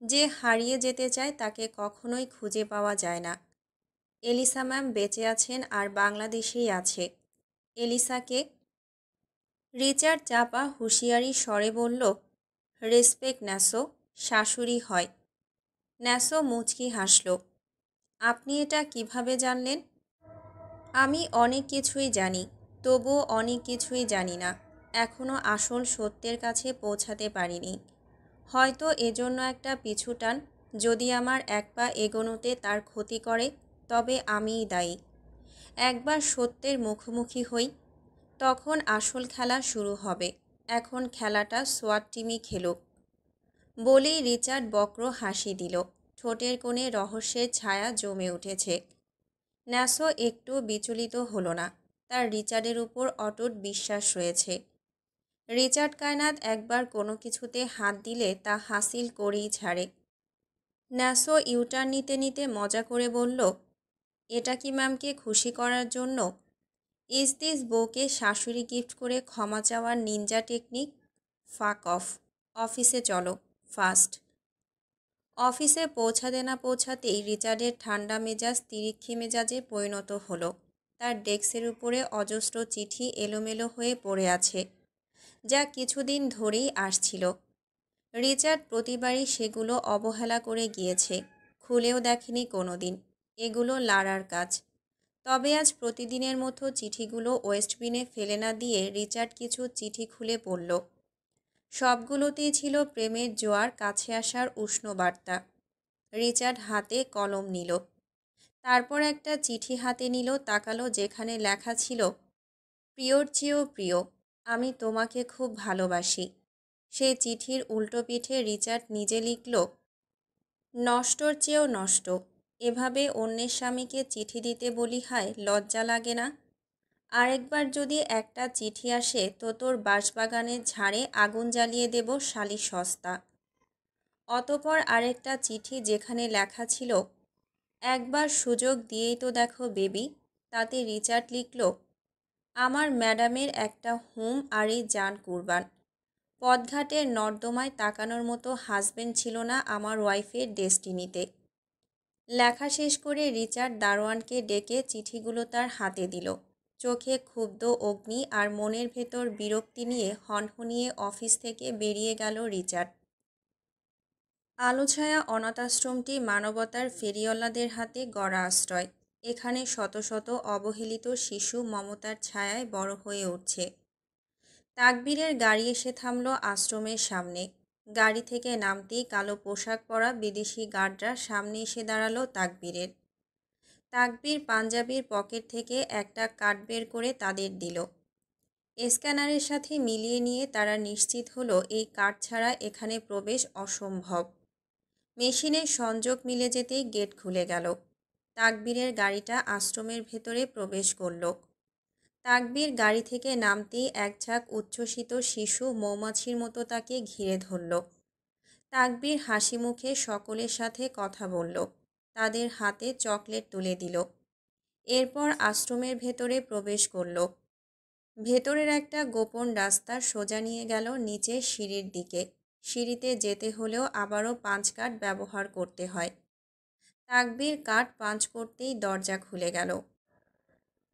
যে হারিয়ে যেতে চায় তাকে কখনোই খুঁজে পাওয়া যায় না। এলিসা ম্যাম বেঁচে আছেন আর বাংলাদেশেই আছে। এলিসাকে? রিচার্ড চাপা হুঁশিয়ারি স্বরে বলল, রেসপেক্ট ন্যাসো, শাশুড়ি হয়। ন্যাসো মুচকি হাসল। আপনি এটা কিভাবে জানলেন? আমি অনেক কিছুই জানি, তবুও অনেক কিছুই জানি না। এখনও আসল সত্যের কাছে পৌঁছাতে পারিনি। হয়তো এজন্য একটা পিছুটান। যদি আমার এক পা এগোনোতে তার ক্ষতি করে, তবে আমিই দায়ী। একবার সত্যের মুখোমুখি হই, তখন আসল খেলা শুরু হবে। এখন খেলাটা সোয়াট টিমই খেলুক। বলেই রিচার্ড বক্র হাসি দিল। ঠোঁটের কোণে রহস্যের ছায়া জমে উঠেছে। ন্যাসো একটু বিচলিত হলো না। তার রিচার্ডের উপর অটুট বিশ্বাস রয়েছে। রিচার্ড কায়নাত একবার কোনো কিছুতে হাত দিলে তা হাসিল করেই ছাড়ে। ন্যাসো ইউটার্ন নিতে নিতে মজা করে বলল, এটা কি ম্যামকে খুশি করার জন্য? ইজ দিস বউকে শাশুড়ি গিফট করে ক্ষমা চাওয়ার নিনজা টেকনিক? ফাক অফ। অফিসে চলো, ফাস্ট। অফিসে পৌঁছাতে না পৌঁছাতেই রিচার্ডের ঠান্ডা মেজাজ তিরিক্ষি মেজাজে পরিণত হলো। তার ডেস্কের উপরে অজস্র চিঠি এলোমেলো হয়ে পড়ে আছে, যা কিছুদিন ধরেই আসছিল। রিচার্ড প্রতিবারই সেগুলো অবহেলা করে গিয়েছে, খুলেও দেখেনি কোনো দিন। এগুলো লারার কাজ। তবে আজ প্রতিদিনের মতো চিঠিগুলো ওয়েস্টবিনে ফেলে না দিয়ে রিচার্ড কিছু চিঠি খুলে পড়ল। সবগুলোতেই ছিল প্রেমের জোয়ার কাছে আসার উষ্ণ বার্তা। রিচার্ড হাতে কলম নিল। তারপর একটা চিঠি হাতে নিল, তাকালো যেখানে লেখা ছিল, প্রিয়র চেয়েও প্রিয়, আমি তোমাকে খুব ভালোবাসি। সেই চিঠির উল্টো পিঠে রিচার্ড নিজে লিখল, নষ্টর চেয়েও নষ্ট। এভাবে অন্যের স্বামীকে চিঠি দিতে বলি হায়, লজ্জা লাগে না? আরেকবার যদি একটা চিঠি আসে তো তোর বাঁশবাগানের ঝাড়ে আগুন জ্বালিয়ে দেব, শালি সস্তা। অতপর আরেকটা চিঠি যেখানে লেখা ছিল, একবার সুযোগ দিয়েই তো দেখো বেবি। তাতে রিচার্ড লিখল, আমার ম্যাডামের একটা হুম আরই জান কুরবান। পথঘাটের নর্দমায় তাকানোর মতো হাজবেন্ড ছিল না আমার ওয়াইফের ডেস্টিনিতে। লেখা শেষ করে রিচার্ড দারোয়ানকে ডেকে চিঠিগুলো তার হাতে দিল। চোখে ক্ষুব্ধ অগ্নি আর মনের ভেতর বিরক্তি নিয়ে হনহনিয়ে অফিস থেকে বেরিয়ে গেল রিচার্ড। আলোছায়া অনাথাশ্রমটি মানবতার ফেরিওয়ালাদের হাতে গড়া আশ্রয়। এখানে শত শত অবহেলিত শিশু মমতার ছায়ায় বড় হয়ে উঠছে। তাকবীরের গাড়ি এসে থামল আশ্রমের সামনে। গাড়ি থেকে নামতেই কালো পোশাক পরা বিদেশি গার্ডরা সামনে এসে দাঁড়ালো তাকবীরের। তাকবীর পাঞ্জাবির পকেট থেকে একটা কার্ড বের করে তাদের দিল। স্ক্যানারের সাথে মিলিয়ে নিয়ে তারা নিশ্চিত হলো এই কার্ড ছাড়া এখানে প্রবেশ অসম্ভব। মেশিনের সংযোগ মিলে যেতেই গেট খুলে গেল। তাকবীরের গাড়িটা আশ্রমের ভেতরে প্রবেশ করল। তাকবীর গাড়ি থেকে নামতেই এক ঝাঁক উচ্ছ্বসিত শিশু মৌমাছির মতো তাকে ঘিরে ধরল। তাকবীর হাসি মুখে সকলের সাথে কথা বলল, তাদের হাতে চকলেট তুলে দিল। এরপর আশ্রমের ভেতরে প্রবেশ করল। ভেতরের একটা গোপন রাস্তা সোজা নিয়ে গেল নিচের সিঁড়ির দিকে। সিঁড়িতে যেতে হলেও আবারও পাঞ্চ কার্ড ব্যবহার করতে হয়। তাকবীর কার্ড পাঞ্চ করতেই দরজা খুলে গেল।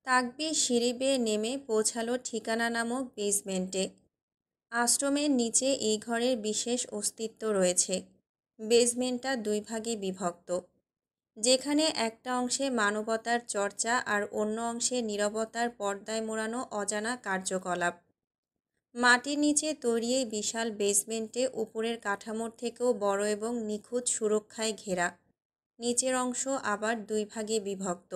তাকবীর সিঁড়ি বেয়ে নেমে পৌঁছালো ঠিকানা নামক বেসমেন্টে। আশ্রমের নিচে এই ঘরের বিশেষ অস্তিত্ব রয়েছে। বেসমেন্টটা দুই ভাগে বিভক্ত, যেখানে একটা অংশে মানবতার চর্চা আর অন্য অংশে নীরবতার পর্দায় মোড়ানো অজানা কার্যকলাপ। মাটির নিচে তৈরি এই বিশাল বেসমেন্টে উপরের কাঠামোর থেকেও বড় এবং নিখুঁত সুরক্ষায় ঘেরা। নিচের অংশ আবার দুই ভাগে বিভক্ত।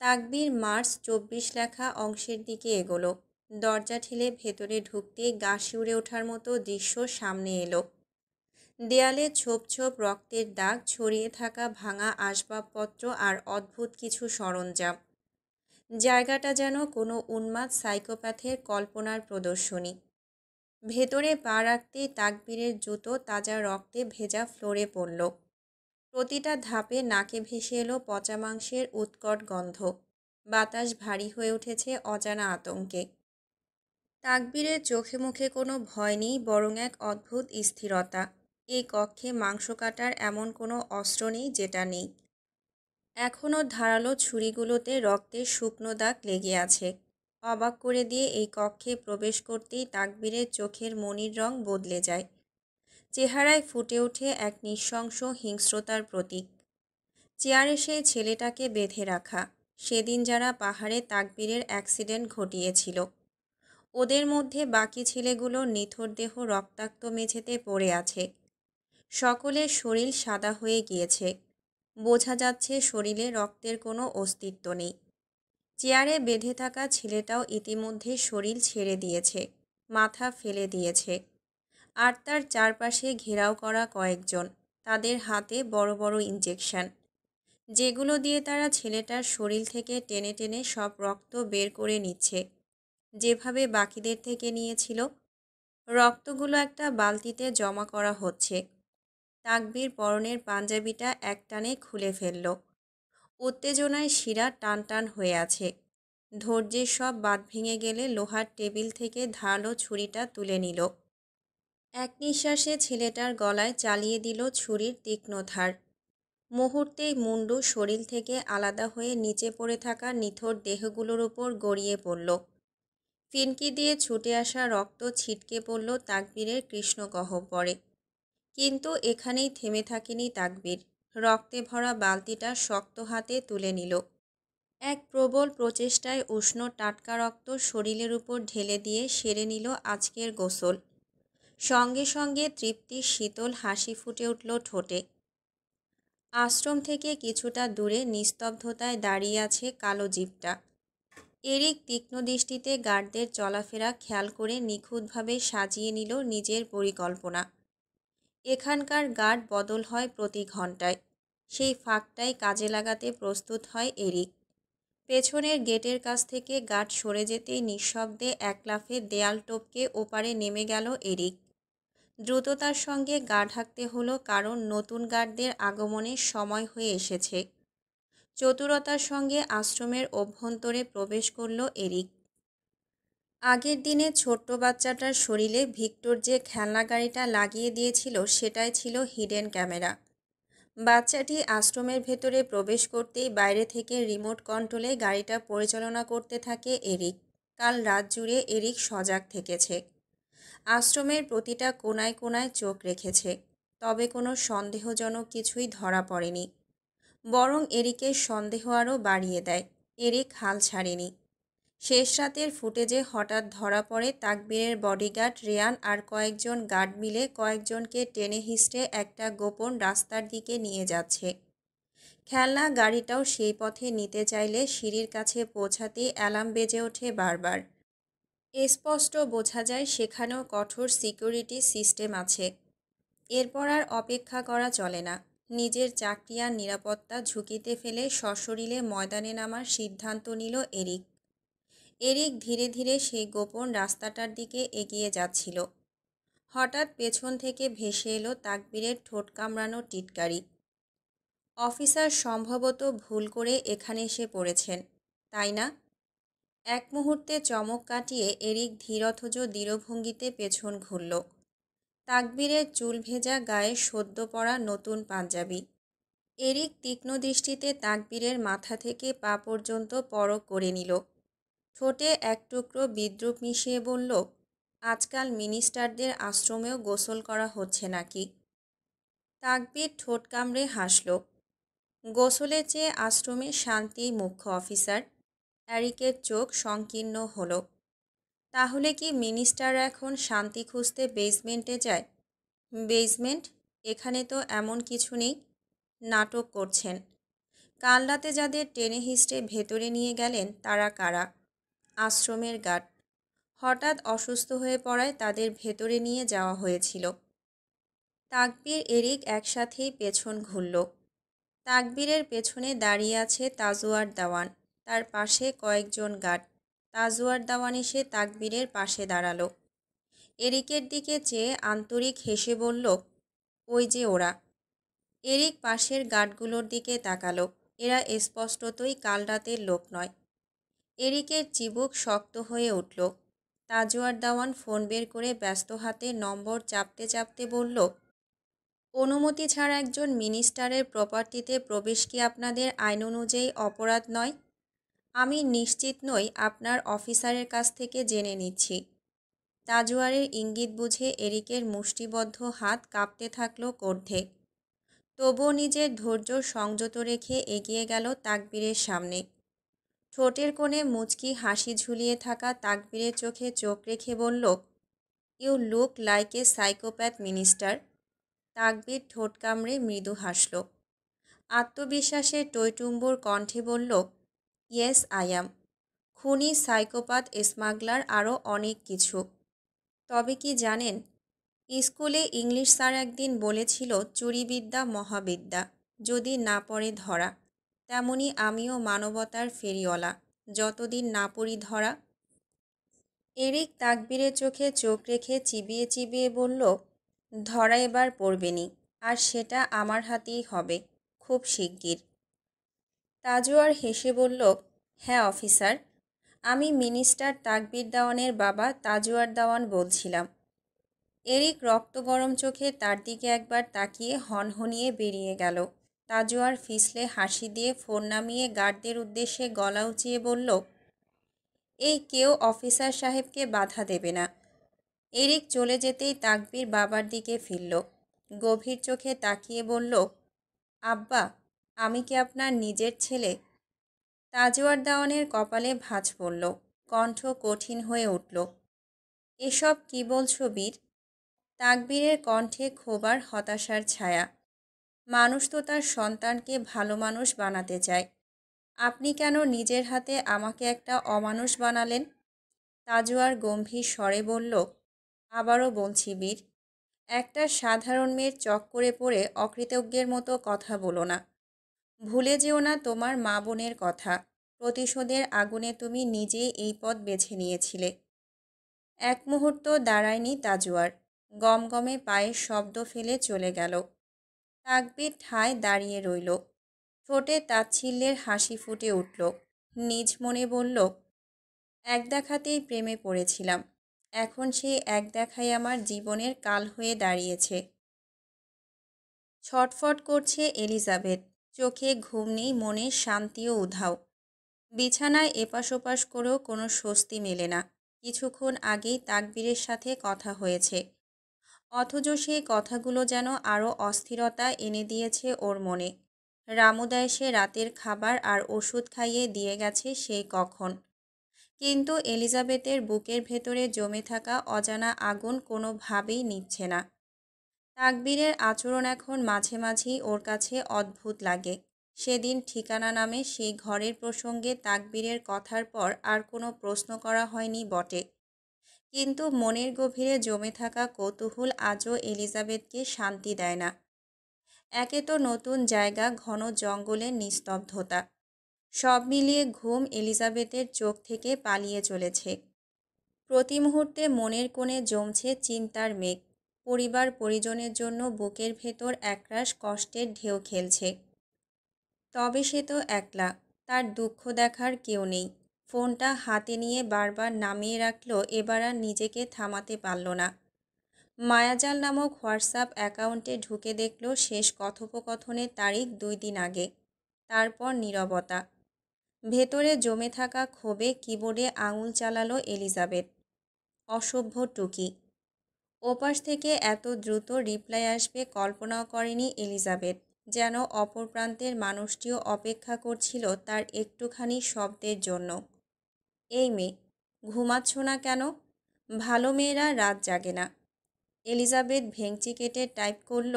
তাকবীর মার্চ 24 লেখা অংশের দিকে এগোলো। দরজা ঠেলে ভেতরে ঢুকতেই গা শিউরে ওঠার মতো দৃশ্য সামনে এলো। দেয়ালে ছোপ ছোপ রক্তের দাগ, ছড়িয়ে থাকা ভাঙা আসবাবপত্র আর অদ্ভুত কিছু সরঞ্জাম। জায়গাটা যেন কোনো উন্মাদ সাইকোপ্যাথের কল্পনার প্রদর্শনী। ভেতরে পা রাখতেই তাকবীরের জুতো তাজা রক্তে ভেজা ফ্লোরে পড়ল। প্রতিটা ধাপে নাকে ভেসে এলো পচা মাংসের উৎকট গন্ধ। বাতাস ভারী হয়ে উঠেছে অজানা আতঙ্কে। তাকবীরের চোখে মুখে কোনো ভয় নেই, বরং এক অদ্ভুত স্থিরতা। এই কক্ষে মাংস কাটার এমন কোনো অস্ত্র নেই যেটা নেই। এখনও ধারালো ছুরিগুলোতে রক্তের শুকনো দাগ লেগে আছে। অবাক করে দিয়ে এই কক্ষে প্রবেশ করতেই তাকবীরের চোখের মণির রং বদলে যায়। চেহারায় ফুটে ওঠে এক নৃশংস হিংস্রতার প্রতীক। চেয়ারে সেই ছেলেটাকে বেঁধে রাখা, সেদিন যারা পাহাড়ে তাকবীরের অ্যাক্সিডেন্ট ঘটিয়েছিল। ওদের মধ্যে বাকি ছেলেগুলোর নিথর দেহ রক্তাক্ত মেঝেতে পড়ে আছে। সকলের শরীর সাদা হয়ে গিয়েছে, বোঝা যাচ্ছে শরীরে রক্তের কোনো অস্তিত্ব নেই। চেয়ারে বেঁধে থাকা ছেলেটাও ইতিমধ্যে শরীর ছেড়ে দিয়েছে, মাথা ফেলে দিয়েছে। আর তার চারপাশে ঘেরাও করা কয়েকজন, তাদের হাতে বড় বড় ইঞ্জেকশন, যেগুলো দিয়ে তারা ছেলেটার শরীর থেকে টেনে টেনে সব রক্ত বের করে নিচ্ছে, যেভাবে বাকিদের থেকে নিয়েছিল। রক্তগুলো একটা বালতিতে জমা করা হচ্ছে। তাকবীর পরনের পাঞ্জাবিটা একটানে খুলে ফেলল। উত্তেজনায় শিরা টান টান হয়ে আছে। ধৈর্যের সব বাঁধ ভেঙে গেলে লোহার টেবিল থেকে ধারালো ছুরিটা তুলে নিল। এক নিঃশ্বাসে ছেলেটার গলায় চালিয়ে দিল ছুরির তীক্ষ্ণ ধার। মুহূর্তেই মুন্ডু শরীর থেকে আলাদা হয়ে নিচে পড়ে থাকা নিথর দেহগুলোর উপর গড়িয়ে পড়ল। ফিনকি দিয়ে ছুটে আসা রক্ত ছিটকে পড়ল তাকবীরের কৃষ্ণগহ্বরে। কিন্তু এখানেই থেমে থাকেনি তাকবীর। রক্তে ভরা বালতিটা শক্ত হাতে তুলে নিল। এক প্রবল প্রচেষ্টায় উষ্ণ টাটকা রক্ত শরীরের উপর ঢেলে দিয়ে সেরে নিল আজকের গোসল। সঙ্গে সঙ্গে তৃপ্তির শীতল হাসি ফুটে উঠল ঠোঁটে। আশ্রম থেকে কিছুটা দূরে নিস্তব্ধতায় দাঁড়িয়ে আছে কালো জিপটা। এরিক তীক্ষ্ণ দৃষ্টিতে গার্ডদের চলাফেরা খেয়াল করে নিখুঁতভাবে সাজিয়ে নিল নিজের পরিকল্পনা। এখানকার গার্ড বদল হয় প্রতি ঘন্টায়। সেই ফাঁকটাই কাজে লাগাতে প্রস্তুত হয় এরিক। পেছনের গেটের কাছ থেকে গার্ড সরে যেতেই নিঃশব্দে এক লাফে দেয়াল টপকে ওপারে নেমে গেল এরিক। দ্রুততার সঙ্গে গার্ড হাঁকতে হলো, কারণ নতুন গার্ডদের আগমনের সময় হয়ে এসেছে। চতুরতার সঙ্গে আশ্রমের অভ্যন্তরে প্রবেশ করল এরিক। আগের দিনে ছোট্ট বাচ্চাটার শরীরে ভিক্টর যে খেলনা গাড়িটা লাগিয়ে দিয়েছিল, সেটাই ছিল হিডেন ক্যামেরা। বাচ্চাটি আশ্রমের ভেতরে প্রবেশ করতেই বাইরে থেকে রিমোট কন্ট্রোলে গাড়িটা পরিচালনা করতে থাকে এরিক। কাল রাত জুড়ে এরিক সজাগ থেকেছে। আশ্রমের প্রতিটা কোনায় কোনায় চোখ রেখেছে, তবে কোনো সন্দেহজনক কিছুই ধরা পড়েনি। বরং এরিকের সন্দেহ আরও বাড়িয়ে দেয়। এরিক হাল ছাড়েনি। শেষ রাতের ফুটেজে হঠাৎ ধরা পড়ে তাকবীরের বডিগার্ড রেয়ান আর কয়েকজন গার্ড মিলে কয়েকজনকে টেনে হিঁচড়ে একটা গোপন রাস্তার দিকে নিয়ে যাচ্ছে। খেলনা গাড়িটাও সেই পথে নিতে চাইলে সিঁড়ির কাছে পৌঁছাতেই অ্যালার্ম বেজে ওঠে বারবার। স্পষ্ট বোঝা যায় সেখানেও কঠোর সিকিউরিটি সিস্টেম আছে। এরপর আর অপেক্ষা করা চলে না। নিজের চাকরি আর নিরাপত্তা ঝুঁকিতে ফেলে সশরীরে ময়দানে নামার সিদ্ধান্ত নিল এরিক। এরিক ধীরে ধীরে সেই গোপন রাস্তাটার দিকে এগিয়ে যাচ্ছিল। হঠাৎ পেছন থেকে ভেসে এলো তাকবীরের ঠোঁট কামড়ানো টিটকারি। অফিসার সম্ভবত ভুল করে এখানে এসে পড়েছেন, তাই না? এক মুহূর্তে চমক কাটিয়ে এরিক ধীর অথচ দৃঢ়ভঙ্গিতে পেছন ঘুরল। তাকবীরের চুল ভেজা গায়ে সদ্য পরা নতুন পাঞ্জাবি। এরিক তীক্ষ্ণ দৃষ্টিতে তাকবীরের মাথা থেকে পা পর্যন্ত পরখ করে নিল। ঠোঁটে এক টুকরো বিদ্রুপ মিশিয়ে বলল, আজকাল মিনিস্টারদের আশ্রমেও গোসল করা হচ্ছে নাকি? তাকবীর ঠোঁট কামড়ে হাসল। গোসলের চেয়ে আশ্রমে শান্তি মুখ্য অফিসার। এরিকের চোখ সংকীর্ণ হলো। তাহলে কি মিনিস্টাররা এখন শান্তি খুঁজতে বেসমেন্টে যায়? বেসমেন্ট? এখানে তো এমন কিছু নেই। নাটক করছেন। কাল রাতে যাদের টেনে হিঁচড়ে ভেতরে নিয়ে গেলেন তারা কারা? আশ্রমের গার্ড। হঠাৎ অসুস্থ হয়ে পড়ায় তাদের ভেতরে নিয়ে যাওয়া হয়েছিল। তাকবীর এরিক একসাথেই পেছন ঘুরল। তাকবীরের পেছনে দাঁড়িয়ে আছে তাজওয়ার দাওয়ান, তার পাশে কয়েকজন গার্ড। তাজওয়ার দাওয়ান এসে তাকবীরের পাশে দাঁড়ালো। এরিকের দিকে চেয়ে আন্তরিক হেসে বলল, ওই যে ওরা। এরিক পাশের গার্ডগুলোর দিকে তাকালো। এরা স্পষ্টতই কাল রাতের লোক নয়। এরিকের চিবুক শক্ত হয়ে উঠল। তাজওয়ার দাওয়ান ফোন বের করে ব্যস্ত হাতে নম্বর চাপতে চাপতে বলল, অনুমতি ছাড়া একজন মিনিস্টারের প্রপার্টিতে প্রবেশ কি আপনাদের আইন অনুযায়ী অপরাধ নয়? আমি নিশ্চিত নই, আপনার অফিসারের কাছ থেকে জেনে নিচ্ছি। তাজওয়ারের ইঙ্গিত বুঝে এরিকের মুষ্টিবদ্ধ হাত কাঁপতে থাকলো অর্ধেক। তবুও নিজের ধৈর্য সংযত রেখে এগিয়ে গেল তাকবীরের সামনে। ঠোঁটের কোণে মুচকি হাসি ঝুলিয়ে থাকা তাকবীরের চোখে চোখ রেখে বলল, you look like a psychopath minister. Takbir ঠোঁট কামড়ে মৃদু হাসল। আত্মবিশ্বাসের টইটুম্বুর কণ্ঠে বলল, ইয়েস আই অ্যাম। খুনি, সাইকোপ্যাথ, স্মাগলার, আরও অনেক কিছু। তবে কি জানেন, স্কুলে ইংলিশ স্যার একদিন বলেছিল, চুরিবিদ্যা মহাবিদ্যা, যদি না পড়ে ধরা। তেমনি আমিও মানবতার ফেরিওয়ালা, যতদিন না পড়ি ধরা। এরিক তাকবীরের চোখে চোখ রেখে চিবিয়ে চিবিয়ে বলল, ধরা এবার পড়বেনি, আর সেটা আমার হাতেই হবে, খুব শিগগির। তাজওয়ার হেসে বলল, হ্যাঁ অফিসার, আমি মিনিস্টার তাকবীর দেওয়ানের বাবা তাজওয়ার দেওয়ান বলছিলাম। এরিক রক্ত গরম চোখে তার দিকে একবার তাকিয়ে হনহনিয়ে বেরিয়ে গেল। তাজওয়ার ফিসলে হাসি দিয়ে ফোন নামিয়ে গার্ডদের উদ্দেশ্যে গলা উঁচিয়ে বলল, এই কেউ অফিসার সাহেবকে বাধা দেবে না। এরিক চলে যেতেই তাকবীর বাবার দিকে ফিরল। গভীর চোখে তাকিয়ে বলল, আব্বা, আমি কি আপনার নিজের ছেলে? তাজওয়ার দেওয়ানের কপালে ভাঁজ পড়ল, কণ্ঠ কঠিন হয়ে উঠল। এসব কি বলছো বীর? তাকবীরের কণ্ঠে ক্ষোভার হতাশার ছায়া। মানুষ তো তার সন্তানকে ভালো মানুষ বানাতে চায়। আপনি কেন নিজের হাতে আমাকে একটা অমানুষ বানালেন? তাজওয়ার গম্ভীর স্বরে বলল, আবারও বলছি বীর, একটা সাধারণ মেয়ের চক্করে পড়ে অকৃতজ্ঞের মতো কথা বলো না। ভুলে যেও না তোমার মা বোনের কথা। প্রতিশোধের আগুনে তুমি নিজেই এই পথ বেছে নিয়েছিলে। এক মুহূর্ত দাঁড়ায়নি তাজওয়ার, গমগমে পায়ের শব্দ ফেলে চলে গেল। তাকবীর ঠায় দাঁড়িয়ে রইল। ঠোঁটে তাচ্ছিল্যের হাসি ফুটে উঠল। নিজ মনে বলল, এক দেখাতেই প্রেমে পড়েছিলাম, এখন সেই এক দেখাই আমার জীবনের কাল হয়ে দাঁড়িয়েছে। ছটফট করছে এলিজাবেথ, চোখে ঘুম নেই, মনে শান্তিও উধাও। বিছানায় এপাশ ওপাশ করেও কোনো স্বস্তি মেলে না। কিছুক্ষণ আগেই তাকবীরের সাথে কথা হয়েছে, অথচ সেই কথাগুলো যেন আরও অস্থিরতা এনে দিয়েছে ওর মনে। রামুদা এসে রাতের খাবার আর ওষুধ খাইয়ে দিয়ে গেছে সেই কখন, কিন্তু এলিজাবেথের বুকের ভেতরে জমে থাকা অজানা আগুন কোনোভাবেই নিচ্ছে না। তাকবীরের আচরণ এখন মাঝে মাঝেই ওর কাছে অদ্ভুত লাগে। সেদিন ঠিকানা নামে সেই ঘরের প্রসঙ্গে তাকবীরের কথার পর আর কোনো প্রশ্ন করা হয়নি বটে, কিন্তু মনের গভীরে জমে থাকা কৌতূহল আজও এলিজাবেথকে শান্তি দেয় না। একে তো নতুন জায়গা, ঘন জঙ্গলের নিস্তব্ধতা, সব মিলিয়ে ঘুম এলিজাবেথের চোখ থেকে পালিয়ে চলেছে। প্রতি মুহূর্তে মনের কোণে জমছে চিন্তার মেঘ। পরিবার পরিজনের জন্য বুকের ভেতর একরাশ কষ্টের ঢেউ খেলছে। তবে সে তো একলা, তার দুঃখ দেখার কেউ নেই। ফোনটা হাতে নিয়ে বারবার নামিয়ে রাখল, এবার আর নিজেকে থামাতে পারল না। মায়াজাল নামক হোয়াটসঅ্যাপ অ্যাকাউন্টে ঢুকে দেখল শেষ কথোপকথনের তারিখ 2 দিন আগে। তারপর নীরবতা। ভেতরে জমে থাকা ক্ষোভে কিবোর্ডে আঙুল চালালো এলিজাবেথ। অসভ্য টুকি। ওপাশ থেকে এত দ্রুত রিপ্লাই আসবে কল্পনাও করেনি এলিজাবেথ। যেন অপর প্রান্তের মানুষটিও অপেক্ষা করছিল তার একটুখানি শব্দের জন্য। এই মেয়ে, ঘুমাচ্ছ না কেন? ভালো মেয়েরা রাত জাগে না। এলিজাবেথ ভেংচি কেটে টাইপ করল,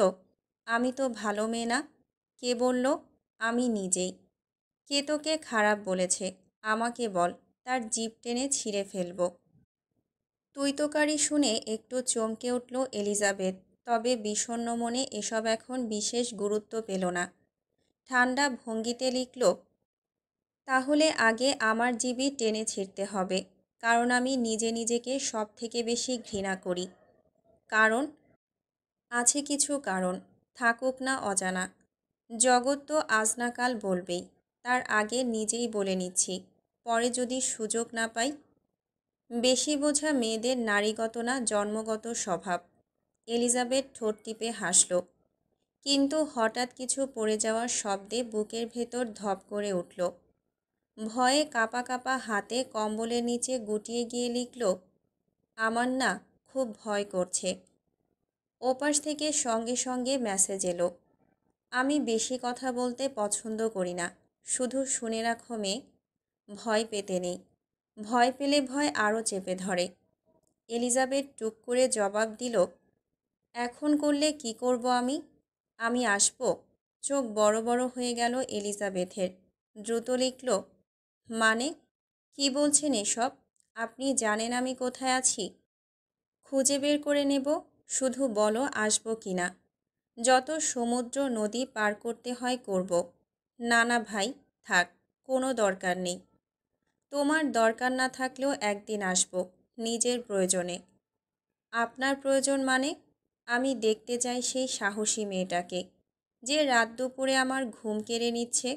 আমি তো ভালো মেয়ে না। কে বলল? আমি নিজেই। কে তোকে খারাপ বলেছে? আমাকে বল, তার জিভ টেনে ছিঁড়ে ফেলব। তুইতোকারি শুনে একটু চমকে উঠল এলিজাবেথ, তবে বিষণ্ণ মনে এসব এখন বিশেষ গুরুত্ব পেল না। ঠান্ডা ভঙ্গিতে লিখল, তাহলে আগে আমার জিভই টেনে ছিঁড়তে হবে, কারণ আমি নিজে নিজেকে সব থেকে বেশি ঘৃণা করি। কারণ? আছে কিছু কারণ, থাকুক না অজানা। জগৎ তো আজ না কাল বলবেই, তার আগে নিজেই বলে নিচ্ছি, পরে যদি সুযোগ না পাই। বেশি বোঝা মেয়েদের নারীগত না জন্মগত স্বভাব। এলিজাবেথ ঠোঁট টিপে হাসল, কিন্তু হঠাৎ কিছু পড়ে যাওয়ার শব্দে বুকের ভেতর ধপ করে উঠল। ভয়ে কাঁপা কাঁপা হাতে কম্বলের নিচে গুটিয়ে গিয়ে লিখল, আমার না খুব ভয় করছে। ওপাশ থেকে সঙ্গে সঙ্গে মেসেজ এলো, আমি বেশি কথা বলতে পছন্দ করি না, শুধু শুনে রাখো মেয়ে, ভয় পেতে নেই। ভয় পেলে ভয় আরও চেপে ধরে। এলিজাবেথ টুক করে জবাব দিল, এখন করলে কি করব আমি? আমি আসব? চোখ বড় বড় হয়ে গেল এলিজাবেথের। দ্রুত লিখল, মানে কি বলছেন এসব? আপনি জানেন আমি কোথায় আছি? খুঁজে বের করে নেব, শুধু বলো আসবো কি না। যত সমুদ্র নদী পার করতে হয় করব। না না ভাই, থাক, কোনো দরকার নেই। তোমার দরকার না থাকলেও একদিন আসব, নিজের প্রয়োজনে। আপনার প্রয়োজন মানে? আমি দেখতে চাই সেই সাহসী মেয়েটাকে, যে রাত দুপুরে আমার ঘুম কেড়ে নিচ্ছে।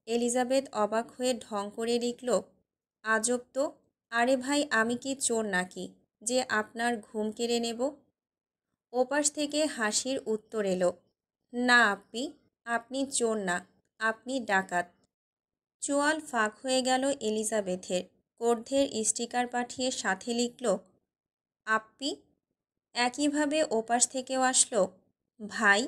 এলিজাবেথ অবাক হয়ে ঢং করে লিখল, আজব তো। আরে ভাই, আমি কি চোর নাকি যে আপনার ঘুম কেড়ে নেব? ওপাশ থেকে হাসির উত্তর এলো, না আপনি, আপনি চোর না, আপনি ডাকাত। চোয়াল ফাঁক হয়ে গেল এলিজাবেথের। কর্ধের স্টিকার পাঠিয়ে সাথে লিখল, আপ্পি। একইভাবে ওপাশ থেকেও আসলো, ভাই।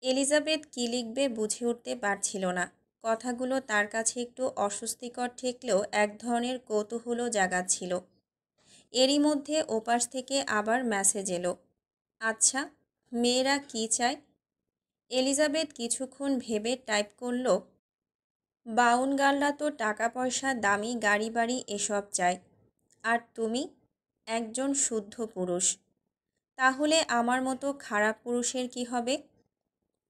এলিজাবেথ কী লিখবে বুঝে উঠতে পারছিল না। কথাগুলো তার কাছে একটু অস্বস্তিকর ঠেকলেও এক ধরনের কৌতূহলও জাগাচ্ছিল। এরই মধ্যে ওপাশ থেকে আবার মেসেজ এলো, আচ্ছা, মেয়েরা কি চায়? এলিজাবেথ কিছুক্ষণ ভেবে টাইপ করল, বাউন গার্লরা তো টাকা পয়সা, দামি গাড়ি বাড়ি এসব চায়। আর তুমি একজন শুদ্ধ পুরুষ। তাহলে আমার মতো খারাপ পুরুষের কি হবে?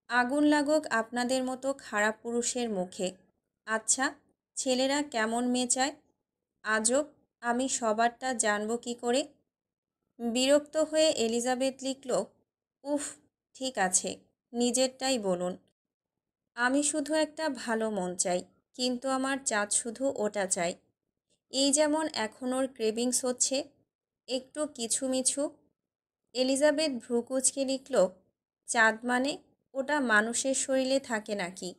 আগুন লাগুক আপনাদের মতো খারাপ পুরুষের মুখে। আচ্ছা, ছেলেরা কেমন মেয়ে চায়? আজব, আমি সবারটা জানব কি করে? বিরক্ত হয়ে এলিজাবেথ লিখল, উফ, ঠিক আছে, নিজেরটাই বলুন। আমি শুধু একটা ভালো মন চাই, কিন্তু আমার চাঁদ শুধু ওটা চাই। এই যেমন এখন ওর ক্রেভিংস হচ্ছে, একটু কিছুমিছু। এলিজাবেথ ভ্রু কুঁচকে লিখল, চাঁদ মানে? ওটা মানুষের শরীরে থাকে নাকি?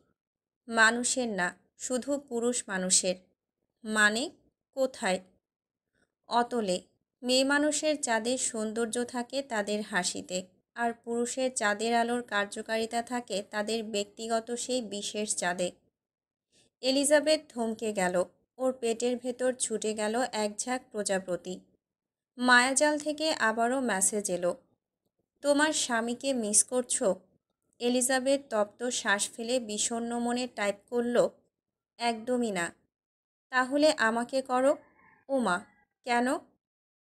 মানুষের না, শুধু পুরুষ মানুষের। মানে? কোথায়? অতলে। মেয়ে মানুষের চাঁদের সৌন্দর্য থাকে তাদের হাসিতে, আর পুরুষের চাঁদের আলোর কার্যকারিতা থাকে তাদের ব্যক্তিগত সেই বিশেষ চাঁদে। এলিজাবেথ থমকে গেল। ওর পেটের ভেতর ছুটে গেল এক ঝাঁক প্রজাপতি। মায়াজাল থেকে আবারও মেসেজ এলো, তোমার স্বামীকে মিস করছো? এলিজাবেথ তপ্ত শ্বাস ফেলে বিষণ্ণ মনে টাইপ করল, একদমই না। তাহলে আমাকে করো। ওমা, কেন?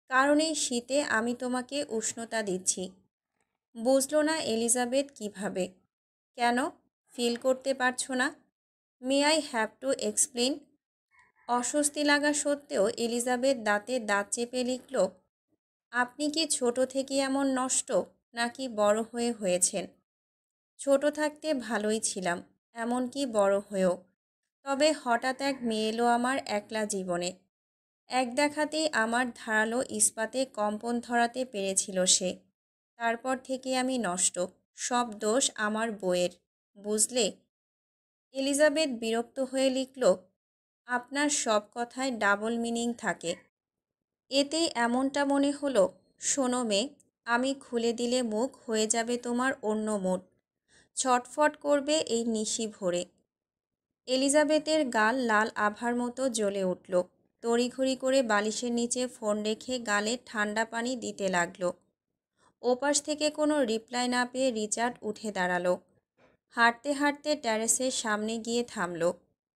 কারণ এই শীতে আমি তোমাকে উষ্ণতা দিচ্ছি। বুঝলো না এলিজাবেথ কিভাবে। কেন? ফিল করতে পারছো না? May I have to explain? অস্বস্তি লাগা সত্ত্বেও এলিজাবেথ দাঁতে দাঁত চেপে লিখল, আপনি কি ছোট থেকে এমন নষ্ট, নাকি বড় হয়ে হয়েছেন? ছোট থাকতে ভালোই ছিলাম, এমনকি বড় হয়েও। তবে হঠাৎ এক মেয়ে এলো আমার একলা জীবনে। এক দেখাতেই আমার ধারালো ইস্পাতে কম্পন ধরাতে পেরেছিল সে। তারপর থেকে আমি নষ্ট। সব দোষ আমার বউয়ের, বুঝলে? এলিজাবেথ বিরক্ত হয়ে লিখল, আপনার সব কথায় ডাবল মিনিং থাকে। এতেই এমনটা মনে হলো, শোনো মেয়ে, আমি খুলে দিলে মুখ হয়ে যাবে তোমার অন্য মুড। ছটফট করবে এই নিশি ভরে। এলিজাবেথের গাল লাল আভার মতো জ্বলে উঠল। তড়িঘড়ি করে বালিশের নিচে ফোন রেখে গালে ঠান্ডা পানি দিতে লাগলো। ওপাশ থেকে কোনো রিপ্লাই না পেয়ে রিচার্ড উঠে দাঁড়ালো। হাঁটতে হাঁটতে ট্যারেসের সামনে গিয়ে থামল।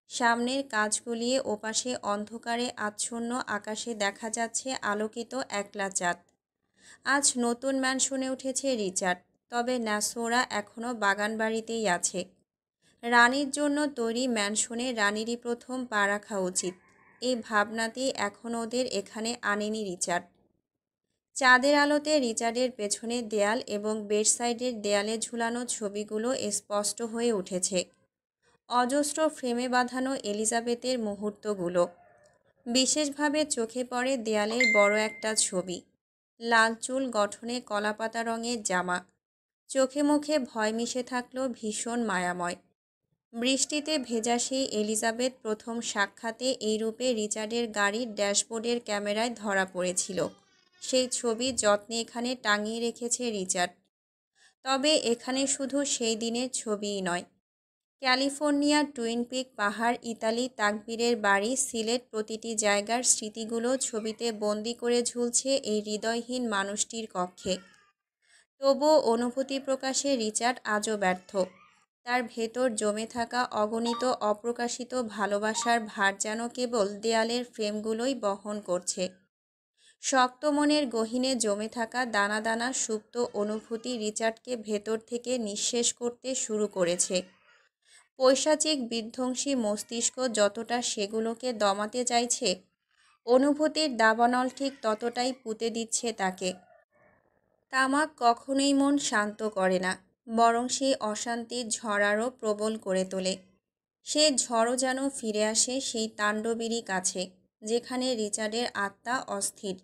সামনের কাঁচ গলিয়ে ওপাশে অন্ধকারে আচ্ছন্ন আকাশে দেখা যাচ্ছে আলোকিত একলা চাঁদ। আজ নতুন ম্যানশনে উঠেছে রিচার্ড, তবে ন্যাসোরা এখনও বাগানবাড়িতেই আছে। রানীর জন্য তৈরি ম্যানশনে রানীরই প্রথম পা রাখা উচিত, এই ভাবনাতেই এখন ওদের এখানে আনেনি রিচার্ড। চাঁদের আলোতে রিচার্ডের পেছনের দেয়াল এবং বেডসাইডের দেয়ালে ঝুলানো ছবিগুলো স্পষ্ট হয়ে উঠেছে। অজস্র ফ্রেমে বাঁধানো এলিজাবেথের মুহূর্তগুলো। বিশেষভাবে চোখে পড়ে দেয়ালের বড় একটা ছবি। লাল চুল গঠনে কলাপাতা রঙের জামা। চোখে মুখে ভয় মিশে থাকলো ভীষণ মায়াময়। বৃষ্টিতে ভেজা সেই এলিজাবেথ প্রথম সাক্ষাতে এই রূপে রিচার্ডের গাড়ির ড্যাশবোর্ডের ক্যামেরায় ধরা পড়েছিল। সেই ছবি যত্নে এখানে টাঙিয়ে রেখেছে রিচার্ড। তবে এখানে শুধু সেই দিনের ছবিই নয়, ক্যালিফোর্নিয়া, টুইন পিক পাহাড়, ইতালি, তাকবীরের বাড়ি, সিলেট, প্রতিটি জায়গার স্মৃতিগুলো ছবিতে বন্দি করে ঝুলছে এই হৃদয়হীন মানুষটির কক্ষে। তবুও অনুভূতি প্রকাশে রিচার্ড আজও ব্যর্থ। তার ভেতর জমে থাকা অগণিত অপ্রকাশিত ভালোবাসার ভার যেন কেবল দেয়ালের ফ্রেমগুলোই বহন করছে। শক্ত মনের গহীনে জমে থাকা দানা দানা সুপ্ত অনুভূতি রিচার্ডকে ভেতর থেকে নিঃশেষ করতে শুরু করেছে। পৈশাচিক বিধ্বংসী মস্তিষ্ক যতটা সেগুলোকে দমাতে চাইছে, অনুভূতির দাবানল ঠিক ততটাই পুঁতে দিচ্ছে তাকে। তামাক কখনোই মন শান্ত করে না, বরং সেই অশান্তির ঝড় আরও প্রবল করে তোলে। সে ঝড়ও যেন ফিরে আসে সেই তাণ্ডবেরই কাছে, যেখানে রিচার্ডের আত্মা অস্থির।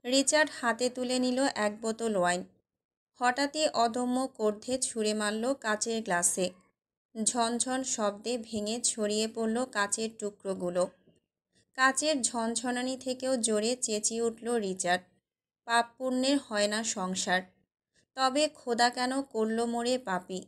রিচার্ড হাতে তুলে নিল এক বোতল ওয়াইন। হঠাৎই অদম্য কর্ধে ছুঁড়ে মারল কাচের গ্লাসে। ঝনঝন শব্দে ভেঙে ছড়িয়ে পড়ল কাচের টুকরোগুলো। কাচের ঝনঝনানি থেকেও জোরে চেঁচিয়ে উঠল রিচার্ড। পাপ পুণ্যের হয় না সংসার, তবে খোদা কেন করল মোরে পাপী।